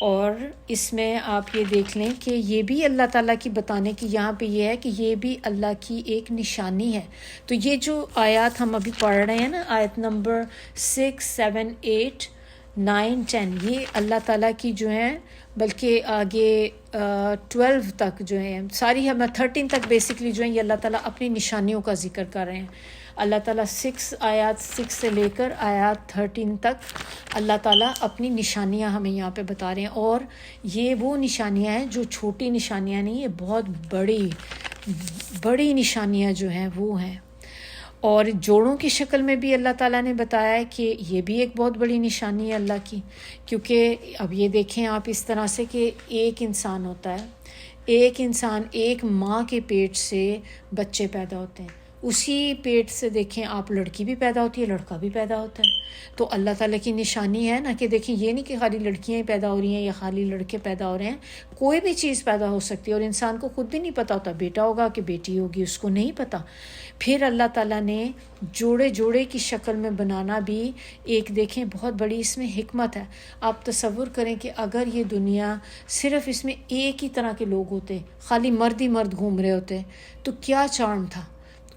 اور اس میں آپ یہ دیکھ لیں کہ یہ بھی اللہ تعالیٰ کی بتانے کی یہاں پہ یہ ہے کہ یہ بھی اللہ کی ایک نشانی ہے۔ تو یہ جو آیات ہم ابھی پڑھ رہے ہیں نا، آیت نمبر 6، 7، 8، 9، 10، یہ اللہ تعالیٰ کی جو ہیں، بلکہ آگے 12 تک جو ہیں ساری، ہم 13 تک بیسکلی جو ہیں یہ اللہ تعالیٰ اپنی نشانیوں کا ذکر کر رہے ہیں۔ اللہ تعالیٰ آیات 6 سے لے کر آیات 13 تک اللہ تعالیٰ اپنی نشانیاں ہمیں یہاں پہ بتا رہے ہیں، اور یہ وہ نشانیاں ہیں جو چھوٹی نشانیاں نہیں، یہ بہت بڑی نشانیاں جو ہیں وہ ہیں۔ اور جوڑوں کی شکل میں بھی اللہ تعالیٰ نے بتایا ہے کہ یہ بھی ایک بہت بڑی نشانی ہے اللہ کی، کیونکہ اب یہ دیکھیں آپ اس طرح سے کہ ایک انسان ہوتا ہے، ایک انسان، ایک ماں کے پیٹ سے بچے پیدا ہوتے ہیں، اسی پیٹ سے دیکھیں آپ لڑکی بھی پیدا ہوتی ہے، لڑکا بھی پیدا ہوتا ہے. تو اللہ تعالیٰ کی نشانی ہے نا کہ دیکھیں یہ نہیں کہ خالی لڑکیاں ہی پیدا ہو رہی ہیں یا خالی لڑکے پیدا ہو رہے ہیں، کوئی بھی چیز پیدا ہو سکتی ہے. اور انسان کو خود بھی نہیں پتہ ہوتا بیٹا ہوگا کہ بیٹی ہوگی، اس کو نہیں پتہ. پھر اللہ تعالیٰ نے جوڑے جوڑے کی شکل میں بنانا بھی ایک دیکھیں بہت بڑی اس میں حکمت ہے. آپ تصور کریں کہ اگر یہ دنیا صرف اس میں ایک ہی طرح کے لوگ ہوتے، خالی مرد ہی مرد گھوم رہے ہوتے، تو کیا چارم تھا.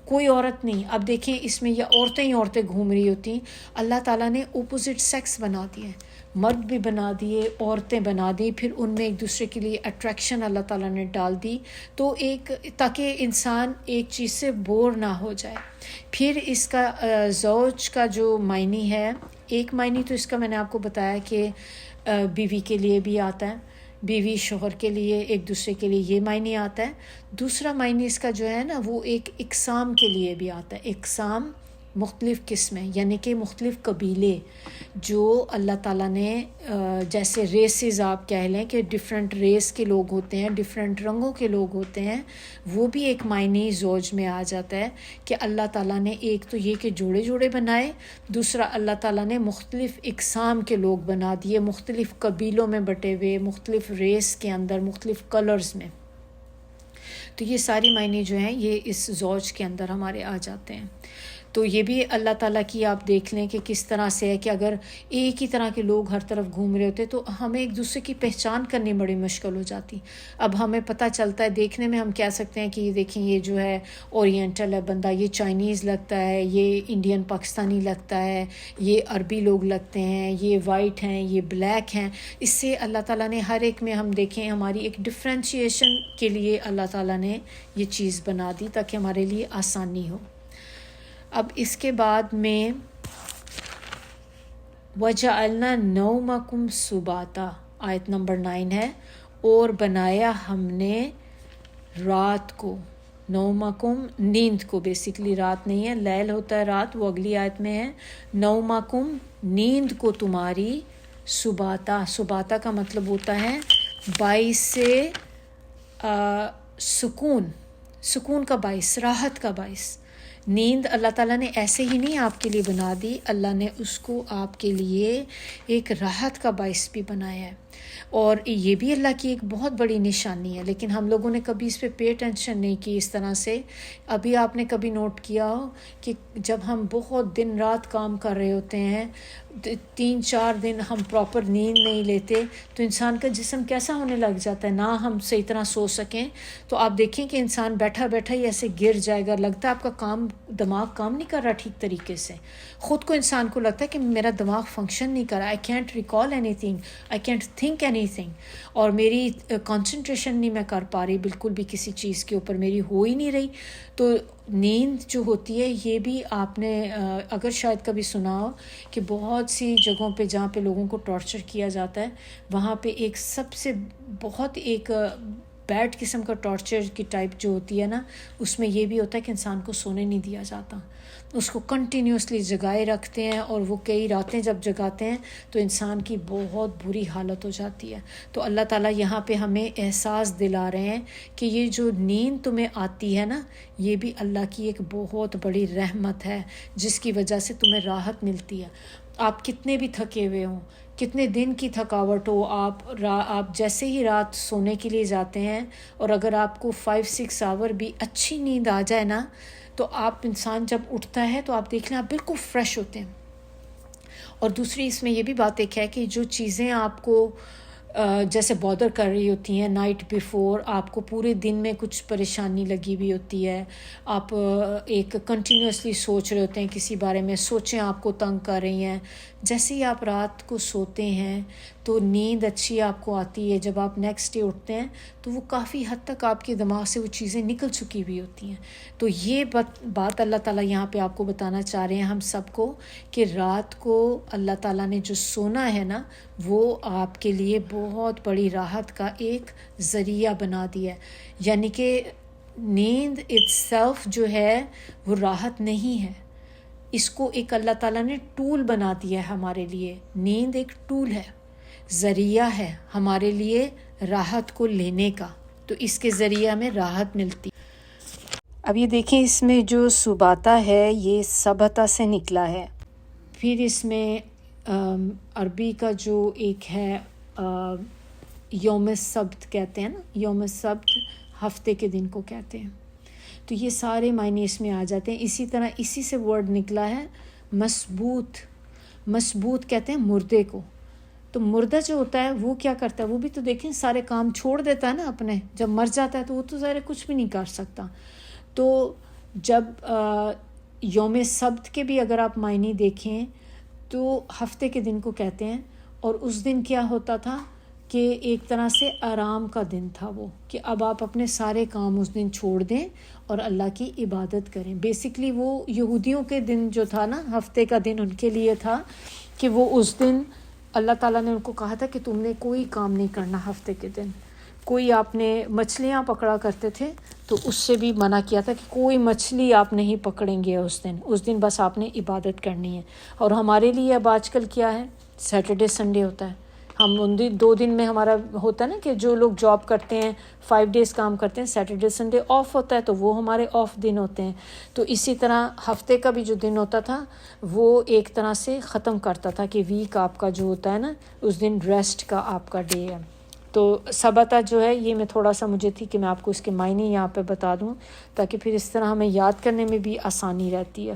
کوئی عورت نہیں. اب دیکھیں اس میں یا عورتیں ہی عورتیں گھوم رہی ہوتی. اللہ تعالیٰ نے اپوزٹ سیکس بنا دیے، مرد بھی بنا دیے، عورتیں بنا دی، پھر ان میں ایک دوسرے کے لیے اٹریکشن اللہ تعالیٰ نے ڈال دی. تو ایک تاکہ انسان ایک چیز سے بور نہ ہو جائے. پھر اس کا زوج کا جو معنی ہے، ایک معنی تو اس کا میں نے آپ کو بتایا کہ بیوی کے لیے بھی آتا ہے، بیوی شوہر کے لیے ایک دوسرے کے لیے یہ معنی آتا ہے. دوسرا معنی اس کا جو ہے نا وہ ایک اقسام کے لیے بھی آتا ہے. اقسام مختلف قسمیں، یعنی کہ مختلف قبیلے جو اللہ تعالیٰ نے جیسے ریسز آپ کہہ لیں کہ ڈفرینٹ ریس کے لوگ ہوتے ہیں، ڈفرینٹ رنگوں کے لوگ ہوتے ہیں، وہ بھی ایک معنی زوج میں آ جاتا ہے کہ اللہ تعالیٰ نے ایک تو یہ کہ جوڑے جوڑے بنائے، دوسرا اللہ تعالیٰ نے مختلف اقسام کے لوگ بنا دیے، مختلف قبیلوں میں بٹے ہوئے، مختلف ریس کے اندر، مختلف کلرز میں. تو یہ ساری معنی جو ہیں یہ اس زوج کے اندر ہمارے آ جاتے ہیں. تو یہ بھی اللہ تعالیٰ کی آپ دیکھ لیں کہ کس طرح سے ہے کہ اگر ایک ہی طرح کے لوگ ہر طرف گھوم رہے ہوتے تو ہمیں ایک دوسرے کی پہچان کرنی بڑی مشکل ہو جاتی. اب ہمیں پتہ چلتا ہے، دیکھنے میں ہم کہہ سکتے ہیں کہ یہ دیکھیں یہ جو ہے اورینٹل ہے بندہ، یہ چائنیز لگتا ہے، یہ انڈین پاکستانی لگتا ہے، یہ عربی لوگ لگتے ہیں، یہ وائٹ ہیں، یہ بلیک ہیں. اس سے اللہ تعالیٰ نے ہر ایک میں ہم دیکھیں ہماری ایک ڈفرینشیشن کے لیے اللہ تعالیٰ نے یہ چیز بنا دی تاکہ ہمارے لیے آسانی ہو. اب اس کے بعد میں وَجَعَلْنَا نَوْمَكُمْ سُبَاتًا آیت نمبر 9 ہے، اور بنایا ہم نے رات کو، نومکم نیند کو، بیسکلی رات نہیں ہے، لیل ہوتا ہے رات، وہ اگلی آیت میں ہے. نومکم نیند کو تمہاری، سباتا، سباتا کا مطلب ہوتا ہے باعث سے سکون، سکون کا باعث، راحت کا باعث. نیند اللہ تعالیٰ نے ایسے ہی نہیں آپ کے لیے بنا دی، اللہ نے اس کو آپ کے لیے ایک راحت کا باعث بھی بنایا ہے. اور یہ بھی اللہ کی ایک بہت بڑی نشانی ہے، لیکن ہم لوگوں نے کبھی اس پہ اٹینشن نہیں کی اس طرح سے. ابھی آپ نے کبھی نوٹ کیا ہو کہ جب ہم بہت دن رات کام کر رہے ہوتے ہیں، 3-4 دن ہم پراپر نیند نہیں لیتے، تو انسان کا جسم کیسا ہونے لگ جاتا ہے، نہ ہم صحیح طرح سو سکیں. تو آپ دیکھیں کہ انسان بیٹھا بیٹھا ہی ایسے گر جائے گا، لگتا ہے آپ کا دماغ کام نہیں کر رہا ٹھیک طریقے سے. خود کو انسان کو لگتا ہے کہ میرا دماغ فنکشن نہیں کر رہا، I can't recall any thing, I can't think any thing, اور میری کنسنٹریشن نہیں میں کر پا رہی بالکل بھی، کسی چیز کے اوپر میری ہو ہی نہیں رہی. تو نیند جو ہوتی ہے یہ بھی آپ نے اگر شاید کبھی سنا ہو کہ بہت سی جگہوں پہ جہاں پہ لوگوں کو ٹارچر کیا جاتا ہے، وہاں پہ ایک سب سے بہت ایک بیڈ قسم کا ٹارچر کی ٹائپ جو ہوتی ہے نا، اس میں یہ بھی ہوتا ہے کہ انسان کو سونے نہیں دیا جاتا، اس کو کنٹینیوسلی جگائے رکھتے ہیں، اور وہ کئی راتیں جب جگاتے ہیں تو انسان کی بہت بری حالت ہو جاتی ہے. تو اللہ تعالیٰ یہاں پہ ہمیں احساس دلا رہے ہیں کہ یہ جو نیند تمہیں آتی ہے نا، یہ بھی اللہ کی ایک بہت بڑی رحمت ہے جس کی وجہ سے تمہیں راحت ملتی ہے. آپ کتنے بھی تھکے ہوئے ہوں، کتنے دن کی تھکاوٹ ہو، آپ جیسے ہی رات سونے کے لیے جاتے ہیں، اور اگر آپ کو 5-6 آور بھی اچھی نیند آ جائے نا، تو آپ انسان جب اٹھتا ہے تو آپ دیکھ لیں آپ بالکل فریش ہوتے ہیں. اور دوسری اس میں یہ بھی بات ایک ہے کہ جو چیزیں آپ کو جیسے بادر کر رہی ہوتی ہیں نائٹ بیفور، آپ کو پورے دن میں کچھ پریشانی لگی ہوئی ہوتی ہے، آپ ایک کنٹینیوسلی سوچ رہے ہوتے ہیں کسی بارے میں، سوچیں آپ کو تنگ کر رہی ہیں. جیسے ہی آپ رات کو سوتے ہیں تو نیند اچھی آپ کو آتی ہے، جب آپ نیکسٹ ڈے اٹھتے ہیں تو وہ کافی حد تک آپ کے دماغ سے وہ چیزیں نکل چکی ہوئی ہوتی ہیں. تو یہ بات اللہ تعالیٰ یہاں پہ آپ کو بتانا چاہ رہے ہیں ہم سب کو کہ رات کو اللہ تعالیٰ نے جو سونا ہے نا، وہ آپ کے لیے بہت بڑی راحت کا ایک ذریعہ بنا دیا ہے. یعنی کہ نیند اٹ سیلف جو ہے وہ راحت نہیں ہے، اس کو ایک اللہ تعالیٰ نے ٹول بنا دیا ہے ہمارے لیے. نیند ایک ٹول ہے، ذریعہ ہے ہمارے لیے راحت کو لینے کا، تو اس کے ذریعہ ہمیں راحت ملتی. اب یہ دیکھیں اس میں جو سباتا ہے یہ سبتا سے نکلا ہے. پھر اس میں عربی کا جو ایک ہے یوم سبت کہتے ہیں نا, یوم سبت ہفتے کے دن کو کہتے ہیں. تو یہ سارے معنی اس میں آ جاتے ہیں. اسی طرح اسی سے ورڈ نکلا ہے مسبوت. مسبوت کہتے ہیں مردے کو. تو مردہ جو ہوتا ہے وہ کیا کرتا ہے, وہ بھی تو دیکھیں سارے کام چھوڑ دیتا ہے نا اپنے, جب مر جاتا ہے تو وہ تو ظاہر کچھ بھی نہیں کر سکتا. تو جب یوم سبت کے بھی اگر آپ معنی دیکھیں تو ہفتے کے دن کو کہتے ہیں. اور اس دن کیا ہوتا تھا کہ ایک طرح سے آرام کا دن تھا وہ, کہ اب آپ اپنے سارے کام اس دن چھوڑ دیں اور اللہ کی عبادت کریں. بیسکلی وہ یہودیوں کے دن جو تھا نا, ہفتے کا دن ان کے لیے تھا کہ وہ اس دن اللہ تعالیٰ نے ان کو کہا تھا کہ تم نے کوئی کام نہیں کرنا ہفتے کے دن. کوئی آپ نے مچھلیاں پکڑا کرتے تھے تو اس سے بھی منع کیا تھا کہ کوئی مچھلی آپ نہیں پکڑیں گے اس دن بس آپ نے عبادت کرنی ہے. اور ہمارے لیے اب آج کل کیا ہے, سیٹرڈے سنڈے ہوتا ہے. ہم ان 2 دن میں ہمارا ہوتا ہے نا کہ جو لوگ جاب کرتے ہیں 5 days کام کرتے ہیں, سیٹرڈے سنڈے آف ہوتا ہے, تو وہ ہمارے آف دن ہوتے ہیں. تو اسی طرح ہفتے کا بھی جو دن ہوتا تھا وہ ایک طرح سے ختم کرتا تھا کہ ویک آپ کا جو ہوتا ہے نا اس دن ریسٹ کا آپ کا ڈے ہے. تو سبتا جو ہے یہ میں تھوڑا سا مجھے تھی کہ میں آپ کو اس کے معنی یہاں پہ بتا دوں تاکہ پھر اس طرح ہمیں یاد کرنے میں بھی آسانی رہتی ہے.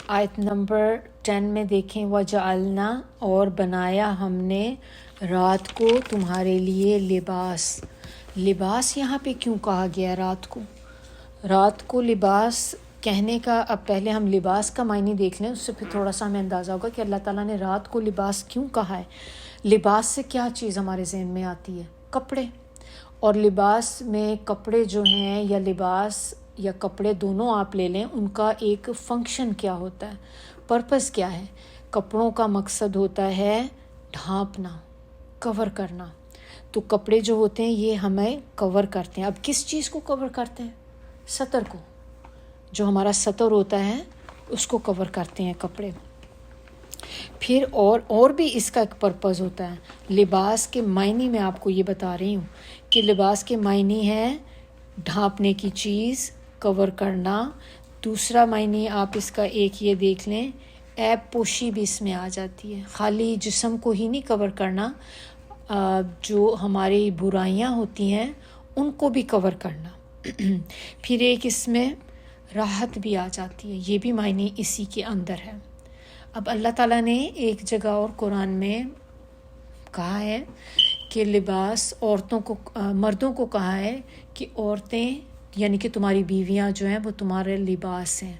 آیت نمبر 10 میں دیکھیں, وَجَعَلْنَا اور بنایا ہم نے رات کو تمہارے لیے لباس. لباس یہاں پہ کیوں کہا گیا رات کو؟ رات کو لباس کہنے کا, اب پہلے ہم لباس کا معنی دیکھ لیں, اس سے پھر تھوڑا سا ہمیں اندازہ ہوگا کہ اللہ تعالیٰ نے رات کو لباس کیوں کہا ہے. لباس سے کیا چیز ہمارے ذہن میں آتی ہے؟ کپڑے. اور لباس میں کپڑے جو ہیں یا لباس یا کپڑے دونوں آپ لے لیں, ان کا ایک فنکشن کیا ہوتا ہے, پرپس کیا ہے. کپڑوں کا مقصد ہوتا ہے ڈھانپنا, کور کرنا. تو کپڑے جو ہوتے ہیں یہ ہمیں کور کرتے ہیں. اب کس چیز کو کور کرتے ہیں؟ سطر کو. جو ہمارا سطر ہوتا ہے اس کو کور کرتے ہیں کپڑے. پھر اور بھی اس کا ایک پرپز ہوتا ہے. لباس کے معنی میں آپ کو یہ بتا رہی ہوں کہ لباس کے معنی ہے ڈھانپنے کی چیز, کور کرنا. دوسرا معنی آپ اس کا ایک یہ دیکھ لیں, عیب پوشی بھی اس میں آ جاتی ہے. خالی جسم کو ہی نہیں کور کرنا, جو ہماری برائیاں ہوتی ہیں ان کو بھی کور کرنا. پھر ایک اس میں راحت بھی آ جاتی ہے, یہ بھی معنی اسی کے اندر ہے. اب اللہ تعالیٰ نے ایک جگہ اور قرآن میں کہا ہے کہ لباس عورتوں کو, مردوں کو کہا ہے کہ عورتیں یعنی کہ تمہاری بیویاں جو ہیں وہ تمہارے لباس ہیں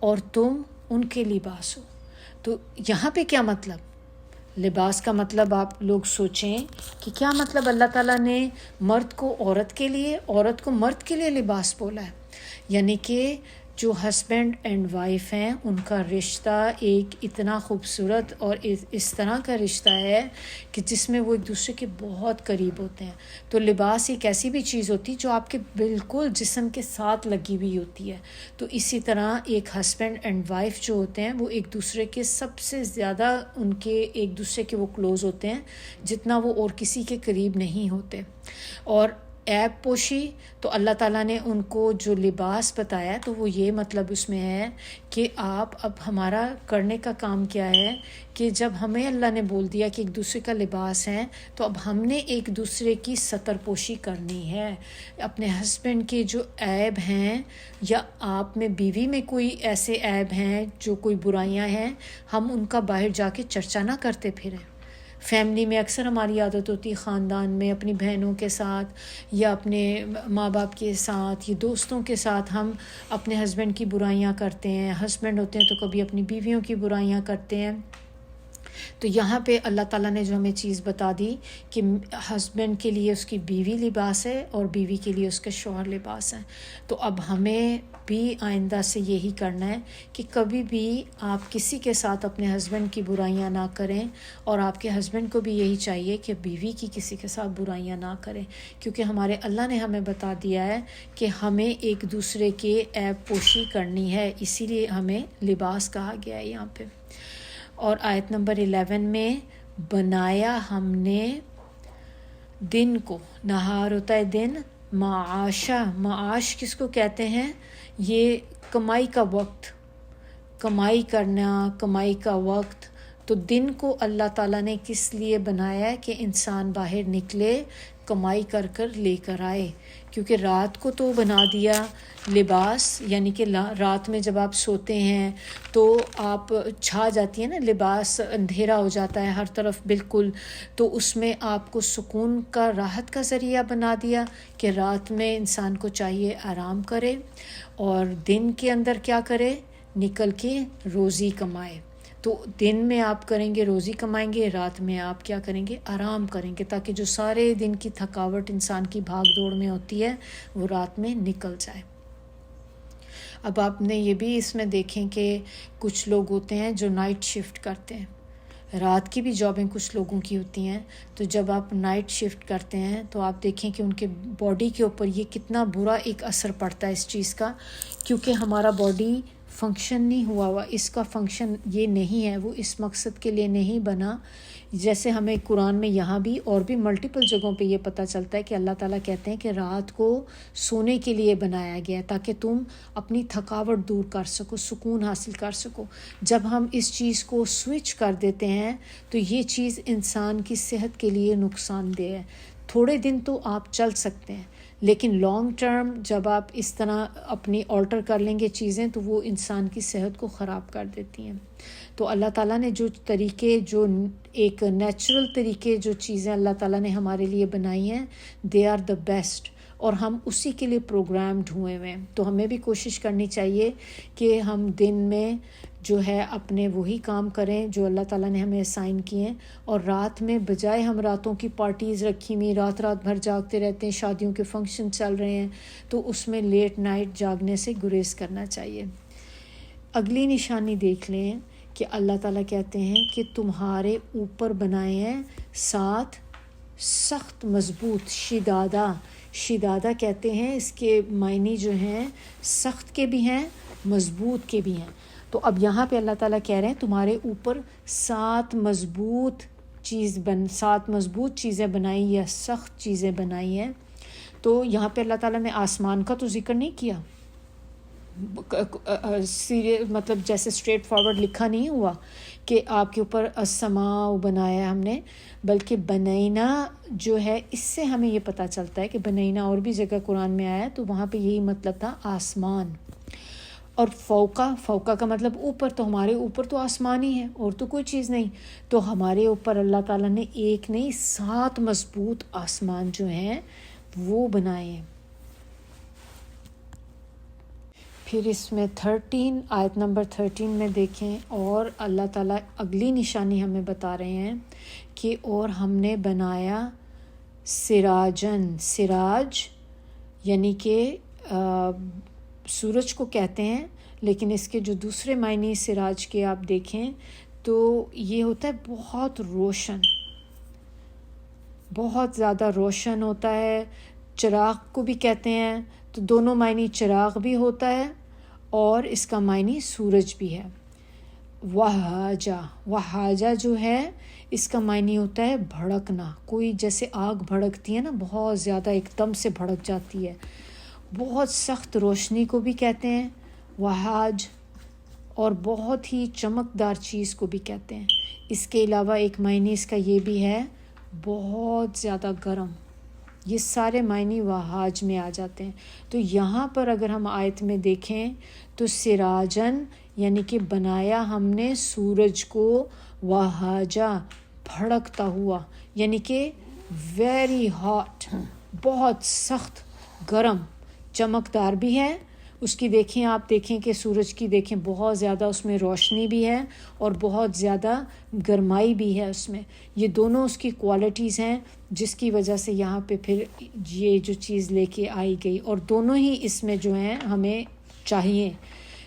اور تم ان کے لباس ہو. تو یہاں پہ کیا مطلب؟ لباس کا مطلب آپ لوگ سوچیں کہ کیا مطلب اللہ تعالیٰ نے مرد کو عورت کے لیے, عورت کو مرد کے لیے لباس بولا ہے. یعنی کہ جو ہسبینڈ اینڈ وائف ہیں ان کا رشتہ ایک اتنا خوبصورت اور اس طرح کا رشتہ ہے کہ جس میں وہ ایک دوسرے کے بہت قریب ہوتے ہیں. تو لباس ایک ایسی بھی چیز ہوتی ہے جو آپ کے بالکل جسم کے ساتھ لگی ہوئی ہوتی ہے. تو اسی طرح ایک ہسبینڈ اینڈ وائف جو ہوتے ہیں وہ ایک دوسرے کے سب سے زیادہ ان کے ایک دوسرے کے وہ کلوز ہوتے ہیں جتنا وہ اور کسی کے قریب نہیں ہوتے. اور عیب پوشی تو اللہ تعالیٰ نے ان کو جو لباس بتایا تو وہ یہ مطلب اس میں ہے کہ آپ, اب ہمارا کرنے کا کام کیا ہے کہ جب ہمیں اللہ نے بول دیا کہ ایک دوسرے کا لباس ہے تو اب ہم نے ایک دوسرے کی ستر پوشی کرنی ہے. اپنے ہسبینڈ کے جو عیب ہیں یا آپ میں بیوی میں کوئی ایسے عیب ہیں جو کوئی برائیاں ہیں, ہم ان کا باہر جا کے چرچا نہ کرتے پھریں. فیملی میں اکثر ہماری عادت ہوتی ہے خاندان میں اپنی بہنوں کے ساتھ یا اپنے ماں باپ کے ساتھ یا دوستوں کے ساتھ ہم اپنے ہسبینڈ کی برائیاں کرتے ہیں. ہسبینڈ ہوتے ہیں تو کبھی اپنی بیویوں کی برائیاں کرتے ہیں. تو یہاں پہ اللہ تعالیٰ نے جو ہمیں چیز بتا دی کہ ہسبینڈ کے لیے اس کی بیوی لباس ہے اور بیوی کے لیے اس کے شوہر لباس ہیں. تو اب ہمیں بھی آئندہ سے یہی کرنا ہے کہ کبھی بھی آپ کسی کے ساتھ اپنے ہسبینڈ کی برائیاں نہ کریں اور آپ کے ہسبینڈ کو بھی یہی چاہیے کہ بیوی کی کسی کے ساتھ برائیاں نہ کریں, کیونکہ ہمارے اللہ نے ہمیں بتا دیا ہے کہ ہمیں ایک دوسرے کے عیب پوشی کرنی ہے, اسی لیے ہمیں لباس کہا گیا ہے یہاں پہ. اور آیت نمبر 11 میں بنایا ہم نے دن کو, نہار ہوتا ہے دن معاشہ، معاش کس کو کہتے ہیں؟ یہ کمائی کا وقت، کمائی کرنا، کمائی کا وقت۔ تو دن کو اللہ تعالیٰ نے کس لیے بنایا ہے؟ کہ انسان باہر نکلے، کمائی کر کر لے کر آئے۔ کیونکہ رات کو تو بنا دیا لباس، یعنی کہ رات میں جب آپ سوتے ہیں تو آپ چھا جاتی ہے نا، لباس اندھیرا ہو جاتا ہے ہر طرف بالکل، تو اس میں آپ کو سکون کا، راحت کا ذریعہ بنا دیا کہ رات میں انسان کو چاہیے آرام کرے اور دن کے اندر کیا کرے؟ نکل کے روزی کمائے۔ تو دن میں آپ کریں گے روزی کمائیں گے، رات میں آپ کیا کریں گے؟ آرام کریں گے، تاکہ جو سارے دن کی تھکاوٹ انسان کی بھاگ دوڑ میں ہوتی ہے وہ رات میں نکل جائے۔ اب آپ نے یہ بھی اس میں دیکھیں کہ کچھ لوگ ہوتے ہیں جو نائٹ شفٹ کرتے ہیں، رات کی بھی جابیں کچھ لوگوں کی ہوتی ہیں، تو جب آپ نائٹ شفٹ کرتے ہیں تو آپ دیکھیں کہ ان کے باڈی کے اوپر یہ کتنا برا ایک اثر پڑتا ہے اس چیز کا، کیونکہ ہمارا باڈی فنکشن نہیں ہوا، اس کا فنکشن یہ نہیں ہے، وہ اس مقصد کے لیے نہیں بنا۔ جیسے ہمیں قرآن میں یہاں بھی اور بھی ملٹیپل جگہوں پہ یہ پتہ چلتا ہے کہ اللہ تعالیٰ کہتے ہیں کہ رات کو سونے کے لیے بنایا گیا ہے، تاکہ تم اپنی تھکاوٹ دور کر سکو، سکون حاصل کر سکو۔ جب ہم اس چیز کو سوئچ کر دیتے ہیں تو یہ چیز انسان کی صحت کے لیے نقصان دہ ہے۔ تھوڑے دن تو آپ چل سکتے ہیں، لیکن لانگ ٹرم جب آپ اس طرح اپنی آلٹر کر لیں گے چیزیں تو وہ انسان کی صحت کو خراب کر دیتی ہیں۔ تو اللہ تعالیٰ نے جو طریقے، جو ایک نیچرل طریقے، جو چیزیں اللہ تعالیٰ نے ہمارے لیے بنائی ہیں، دے آر دا بیسٹ، اور ہم اسی کے لیے پروگرامڈ ہوئے ہیں۔ تو ہمیں بھی کوشش کرنی چاہیے کہ ہم دن میں جو ہے اپنے وہی کام کریں جو اللہ تعالیٰ نے ہمیں اسائن کیے ہیں، اور رات میں بجائے ہم راتوں کی پارٹیز رکھی ہوئی، رات بھر جاگتے رہتے ہیں، شادیوں کے فنکشن چل رہے ہیں، تو اس میں لیٹ نائٹ جاگنے سے گریز کرنا چاہیے۔ اگلی نشانی دیکھ لیں کہ اللہ تعالیٰ کہتے ہیں کہ تمہارے اوپر بنائے ہیں 7 سخت مضبوط، شدادہ، شدادہ کہتے ہیں، اس کے معنی جو ہیں سخت کے بھی ہیں، مضبوط کے بھی ہیں۔ تو اب یہاں پہ اللہ تعالیٰ کہہ رہے ہیں تمہارے اوپر 7 مضبوط چیزیں بنائی یا سخت چیزیں بنائی ہیں۔ تو یہاں پہ اللہ تعالیٰ نے آسمان کا تو ذکر نہیں کیا، مطلب جیسے اسٹریٹ فارورڈ لکھا نہیں ہوا کہ آپ کے اوپر السماء بنایا ہم نے، بلکہ بنینا جو ہے، اس سے ہمیں یہ پتہ چلتا ہے کہ بنینا اور بھی جگہ قرآن میں آیا تو وہاں پہ یہی مطلب تھا آسمان۔ اور فوقا کا مطلب اوپر، تو ہمارے اوپر تو آسمان ہی ہے اور تو کوئی چیز نہیں، تو ہمارے اوپر اللہ تعالیٰ نے ایک نہیں 7 مضبوط آسمان جو ہیں وہ بنائے ہیں۔ پھر اس میں 13 آیت نمبر 13 میں دیکھیں، اور اللہ تعالیٰ اگلی نشانی ہمیں بتا رہے ہیں کہ اور ہم نے بنایا سراجن، سراج یعنی کہ سورج کو کہتے ہیں، لیکن اس کے جو دوسرے معنی سراج کے آپ دیکھیں تو یہ ہوتا ہے بہت روشن، بہت زیادہ روشن ہوتا ہے۔ چراغ کو بھی کہتے ہیں، تو دونوں معنی چراغ بھی ہوتا ہے اور اس کا معنی سورج بھی ہے۔ وہاجہ جو ہے اس کا معنی ہوتا ہے بھڑکنا، کوئی جیسے آگ بھڑکتی ہے نا، بہت زیادہ ایک دم سے بھڑک جاتی ہے۔ بہت سخت روشنی کو بھی کہتے ہیں وہاج، اور بہت ہی چمکدار چیز کو بھی کہتے ہیں۔ اس کے علاوہ ایک معنی اس کا یہ بھی ہے بہت زیادہ گرم۔ یہ سارے معنی وہاج میں آ جاتے ہیں۔ تو یہاں پر اگر ہم آیت میں دیکھیں تو سراجن یعنی کہ بنایا ہم نے سورج کو، وہاجا بھڑکتا ہوا، یعنی کہ ویری ہاٹ، بہت سخت گرم، چمکدار بھی ہے اس کی۔ دیکھیں آپ دیکھیں کہ سورج کی دیکھیں بہت زیادہ اس میں روشنی بھی ہے اور بہت زیادہ گرمائی بھی ہے اس میں، یہ دونوں اس کی کوالٹیز ہیں جس کی وجہ سے یہاں پہ پھر یہ جو چیز لے کے آئی گئی، اور دونوں ہی اس میں جو ہیں ہمیں چاہیے۔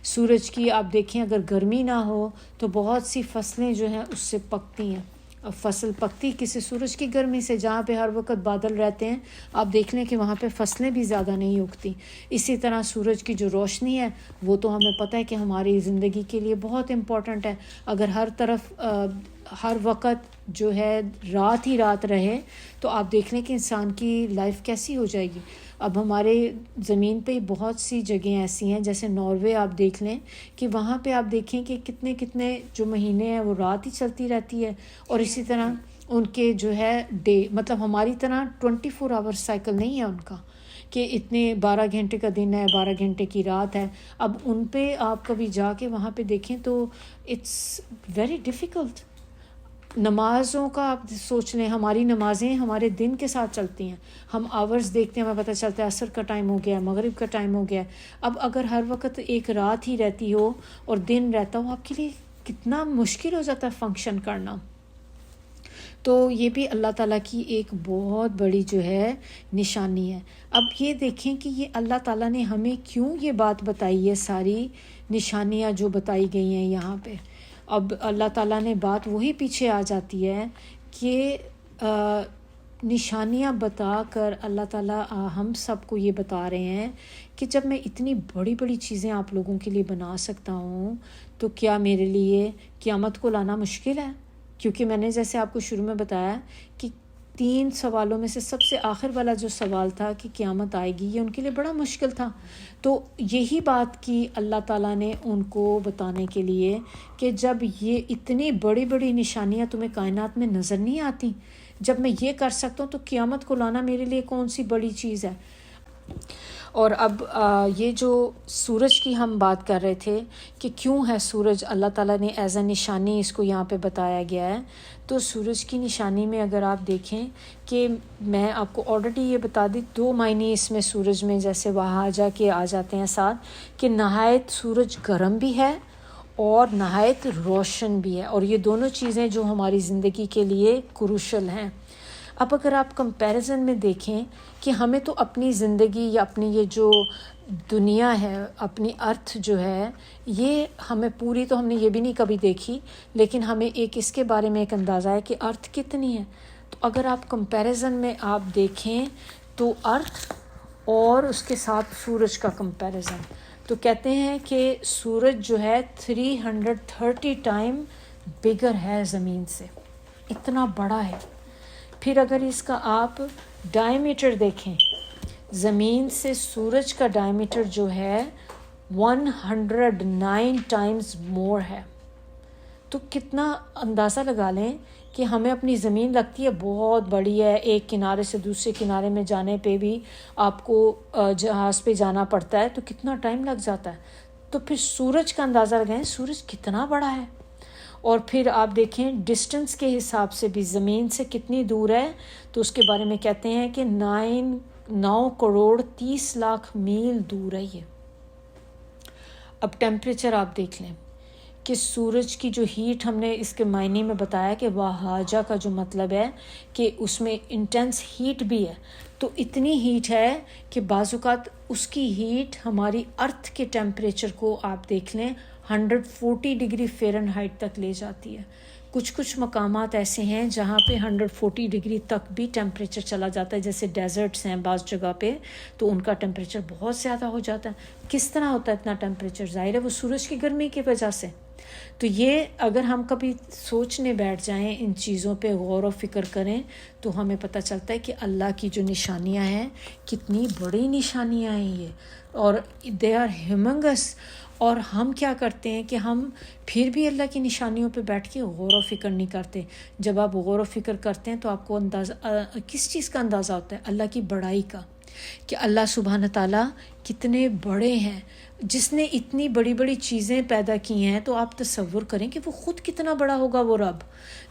سورج کی آپ دیکھیں اگر گرمی نہ ہو تو بہت سی فصلیں جو ہیں اس سے پکتی ہیں، فصل پکتی کسی سورج کی گرمی سے۔ جہاں پہ ہر وقت بادل رہتے ہیں آپ دیکھ لیں کہ وہاں پہ فصلیں بھی زیادہ نہیں اگتی۔ اسی طرح سورج کی جو روشنی ہے وہ تو ہمیں پتہ ہے کہ ہماری زندگی کے لیے بہت امپورٹنٹ ہے۔ اگر ہر طرف ہر وقت جو ہے رات ہی رات رہے تو آپ دیکھ لیں کہ انسان کی لائف کیسی ہو جائے گی. اب ہمارے زمین پہ بہت سی جگہیں ایسی ہیں، جیسے ناروے آپ دیکھ لیں کہ وہاں پہ آپ دیکھیں کہ کتنے کتنے جو مہینے ہیں وہ رات ہی چلتی رہتی ہے، اور اسی طرح ان کے جو ہے ڈے، مطلب ہماری طرح 24 آور سائیکل نہیں ہے ان کا کہ اتنے 12 گھنٹے کا دن ہے 12 گھنٹے کی رات ہے. اب ان پہ آپ کبھی جا کے وہاں پہ دیکھیں تو اٹس ویری ڈیفیکلٹ. نمازوں کا آپ سوچ لیں، ہماری نمازیں ہمارے دن کے ساتھ چلتی ہیں، ہم آورز دیکھتے ہیں، ہمیں پتہ چلتا ہے عصر کا ٹائم ہو گیا ہے، مغرب کا ٹائم ہو گیا ہے. اب اگر ہر وقت ایک رات ہی رہتی ہو اور دن رہتا ہو، آپ کے لیے کتنا مشکل ہو جاتا ہے فنکشن کرنا. تو یہ بھی اللہ تعالیٰ کی ایک بہت بڑی جو ہے نشانی ہے. اب یہ دیکھیں کہ یہ اللہ تعالیٰ نے ہمیں کیوں یہ بات بتائی ہے، ساری نشانیاں جو بتائی گئی ہیں یہاں پہ. اب اللہ تعالیٰ نے بات وہی پیچھے آ جاتی ہے کہ نشانیاں بتا کر اللہ تعالیٰ ہم سب کو یہ بتا رہے ہیں کہ جب میں اتنی بڑی بڑی چیزیں آپ لوگوں کے لیے بنا سکتا ہوں تو کیا میرے لیے قیامت کو لانا مشکل ہے؟ کیونکہ میں نے جیسے آپ کو شروع میں بتایا کہ 3 سوالوں میں سے سب سے آخر والا جو سوال تھا کہ قیامت آئے گی، یہ ان کے لیے بڑا مشکل تھا. تو یہی بات کی اللہ تعالیٰ نے ان کو بتانے کے لیے کہ جب یہ اتنی بڑی بڑی نشانیاں تمہیں کائنات میں نظر نہیں آتی، جب میں یہ کر سکتا ہوں تو قیامت کو لانا میرے لیے کون سی بڑی چیز ہے. اور اب یہ جو سورج کی ہم بات کر رہے تھے کہ کیوں ہے سورج، اللہ تعالیٰ نے ایز اے نشانی اس کو یہاں پہ بتایا گیا ہے. تو سورج کی نشانی میں اگر آپ دیکھیں کہ میں آپ کو آلریڈی یہ بتا دی، 2 معنی اس میں سورج میں جیسے وہاجا کے آ جاتے ہیں ساتھ، کہ نہایت سورج گرم بھی ہے اور نہایت روشن بھی ہے، اور یہ دونوں چیزیں جو ہماری زندگی کے لیے کروشل ہیں. اب اگر آپ کمپیریزن میں دیکھیں کہ ہمیں تو اپنی زندگی یا اپنی یہ جو دنیا ہے، اپنی ارتھ جو ہے، یہ ہمیں پوری تو ہم نے یہ بھی نہیں کبھی دیکھی، لیکن ہمیں ایک اس کے بارے میں ایک اندازہ ہے کہ ارتھ کتنی ہے. تو اگر آپ کمپیریزن میں آپ دیکھیں تو ارتھ اور اس کے ساتھ سورج کا کمپیریزن، تو کہتے ہیں کہ سورج جو ہے 330 ٹائم بگر ہے زمین سے، اتنا بڑا ہے. پھر اگر اس کا آپ ڈائیمیٹر دیکھیں، زمین سے سورج کا ڈائیمیٹر جو ہے 109 ٹائمز مور ہے. تو کتنا اندازہ لگا لیں کہ ہمیں اپنی زمین لگتی ہے بہت بڑی ہے، ایک کنارے سے دوسرے کنارے میں جانے پہ بھی آپ کو جہاز پہ جانا پڑتا ہے تو کتنا ٹائم لگ جاتا ہے. تو پھر سورج کا اندازہ لگائیں اس کتنا بڑا ہے. اور پھر آپ دیکھیں ڈسٹنس کے حساب سے بھی زمین سے کتنی دور ہے، تو اس کے بارے میں کہتے ہیں کہ 9 کروڑ 30 لاکھ میل دور ہے یہ. اب ٹیمپریچر آپ دیکھ لیں کہ سورج کی جو ہیٹ ہم نے اس کے معنی میں بتایا کہ وہاجا کا جو مطلب ہے کہ اس میں انٹینس ہیٹ بھی ہے. تو اتنی ہیٹ ہے کہ بعض اوقات اس کی ہیٹ ہماری ارتھ کے ٹیمپریچر کو آپ دیکھ لیں 140 ڈگری فیرن ہائٹ تک لے جاتی ہے. کچھ مقامات ایسے ہیں جہاں پہ 140 ڈگری تک بھی ٹیمپریچر چلا جاتا ہے، جیسے ڈیزرٹس ہیں بعض جگہ پہ، تو ان کا ٹیمپریچر بہت زیادہ ہو جاتا ہے. کس طرح ہوتا ہے اتنا ٹیمپریچر؟ ظاہر ہے وہ سورج کی گرمی کی وجہ سے. تو یہ اگر ہم کبھی سوچنے بیٹھ جائیں، ان چیزوں پہ غور و فکر کریں، تو ہمیں پتہ چلتا ہے کہ اللہ کی جو نشانیاں ہیں کتنی بڑی نشانیاں ہیں یہ، اور دے آر ہیومنگس. اور ہم کیا کرتے ہیں کہ ہم پھر بھی اللہ کی نشانیوں پہ بیٹھ کے غور و فکر نہیں کرتے. جب آپ غور و فکر کرتے ہیں تو آپ کو اندازہ کس چیز کا اندازہ ہوتا ہے؟ اللہ کی بڑائی کا، کہ اللہ سبحانہ تعالیٰ کتنے بڑے ہیں. جس نے اتنی بڑی بڑی چیزیں پیدا کی ہیں تو آپ تصور کریں کہ وہ خود کتنا بڑا ہوگا، وہ رب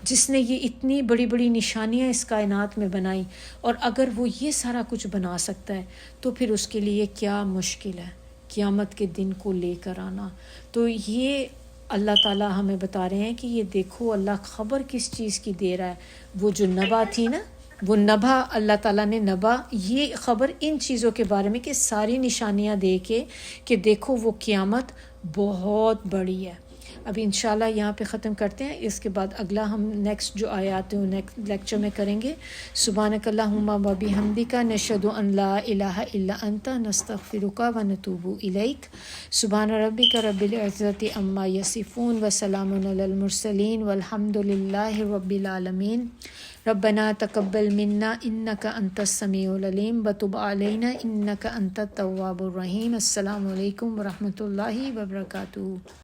جس نے یہ اتنی بڑی بڑی نشانیاں اس کائنات میں بنائی. اور اگر وہ یہ سارا کچھ بنا سکتا ہے تو پھر اس کے لیے کیا مشکل ہے قیامت کے دن کو لے کر آنا. تو یہ اللہ تعالیٰ ہمیں بتا رہے ہیں کہ یہ دیکھو اللہ خبر کس چیز کی دے رہا ہے. وہ جو نبا تھی نا، وہ نبا اللہ تعالیٰ نے نبا یہ خبر ان چیزوں کے بارے میں کہ ساری نشانیاں دے کے کہ دیکھو وہ قیامت بہت بڑی ہے. اب انشاءاللہ یہاں پہ ختم کرتے ہیں. اس کے بعد اگلا ہم نیکسٹ جو آیات ہیں وہ نیکسٹ لیکچر میں کریں گے. سبحانک اللہم و بحمدک نشہد ان لا الہ الا انت نستغفرک و نتوب الیک. سبحان ربک رب العزت عما یصفون وسلام علی المرسلین والحمد للہ رب العالمین. ربنا تقبل منا انک انت السمیع العلیم وتب علینا انک انت التواب الرحیم. السلام علیکم ورحمۃ اللہ وبرکاتہ.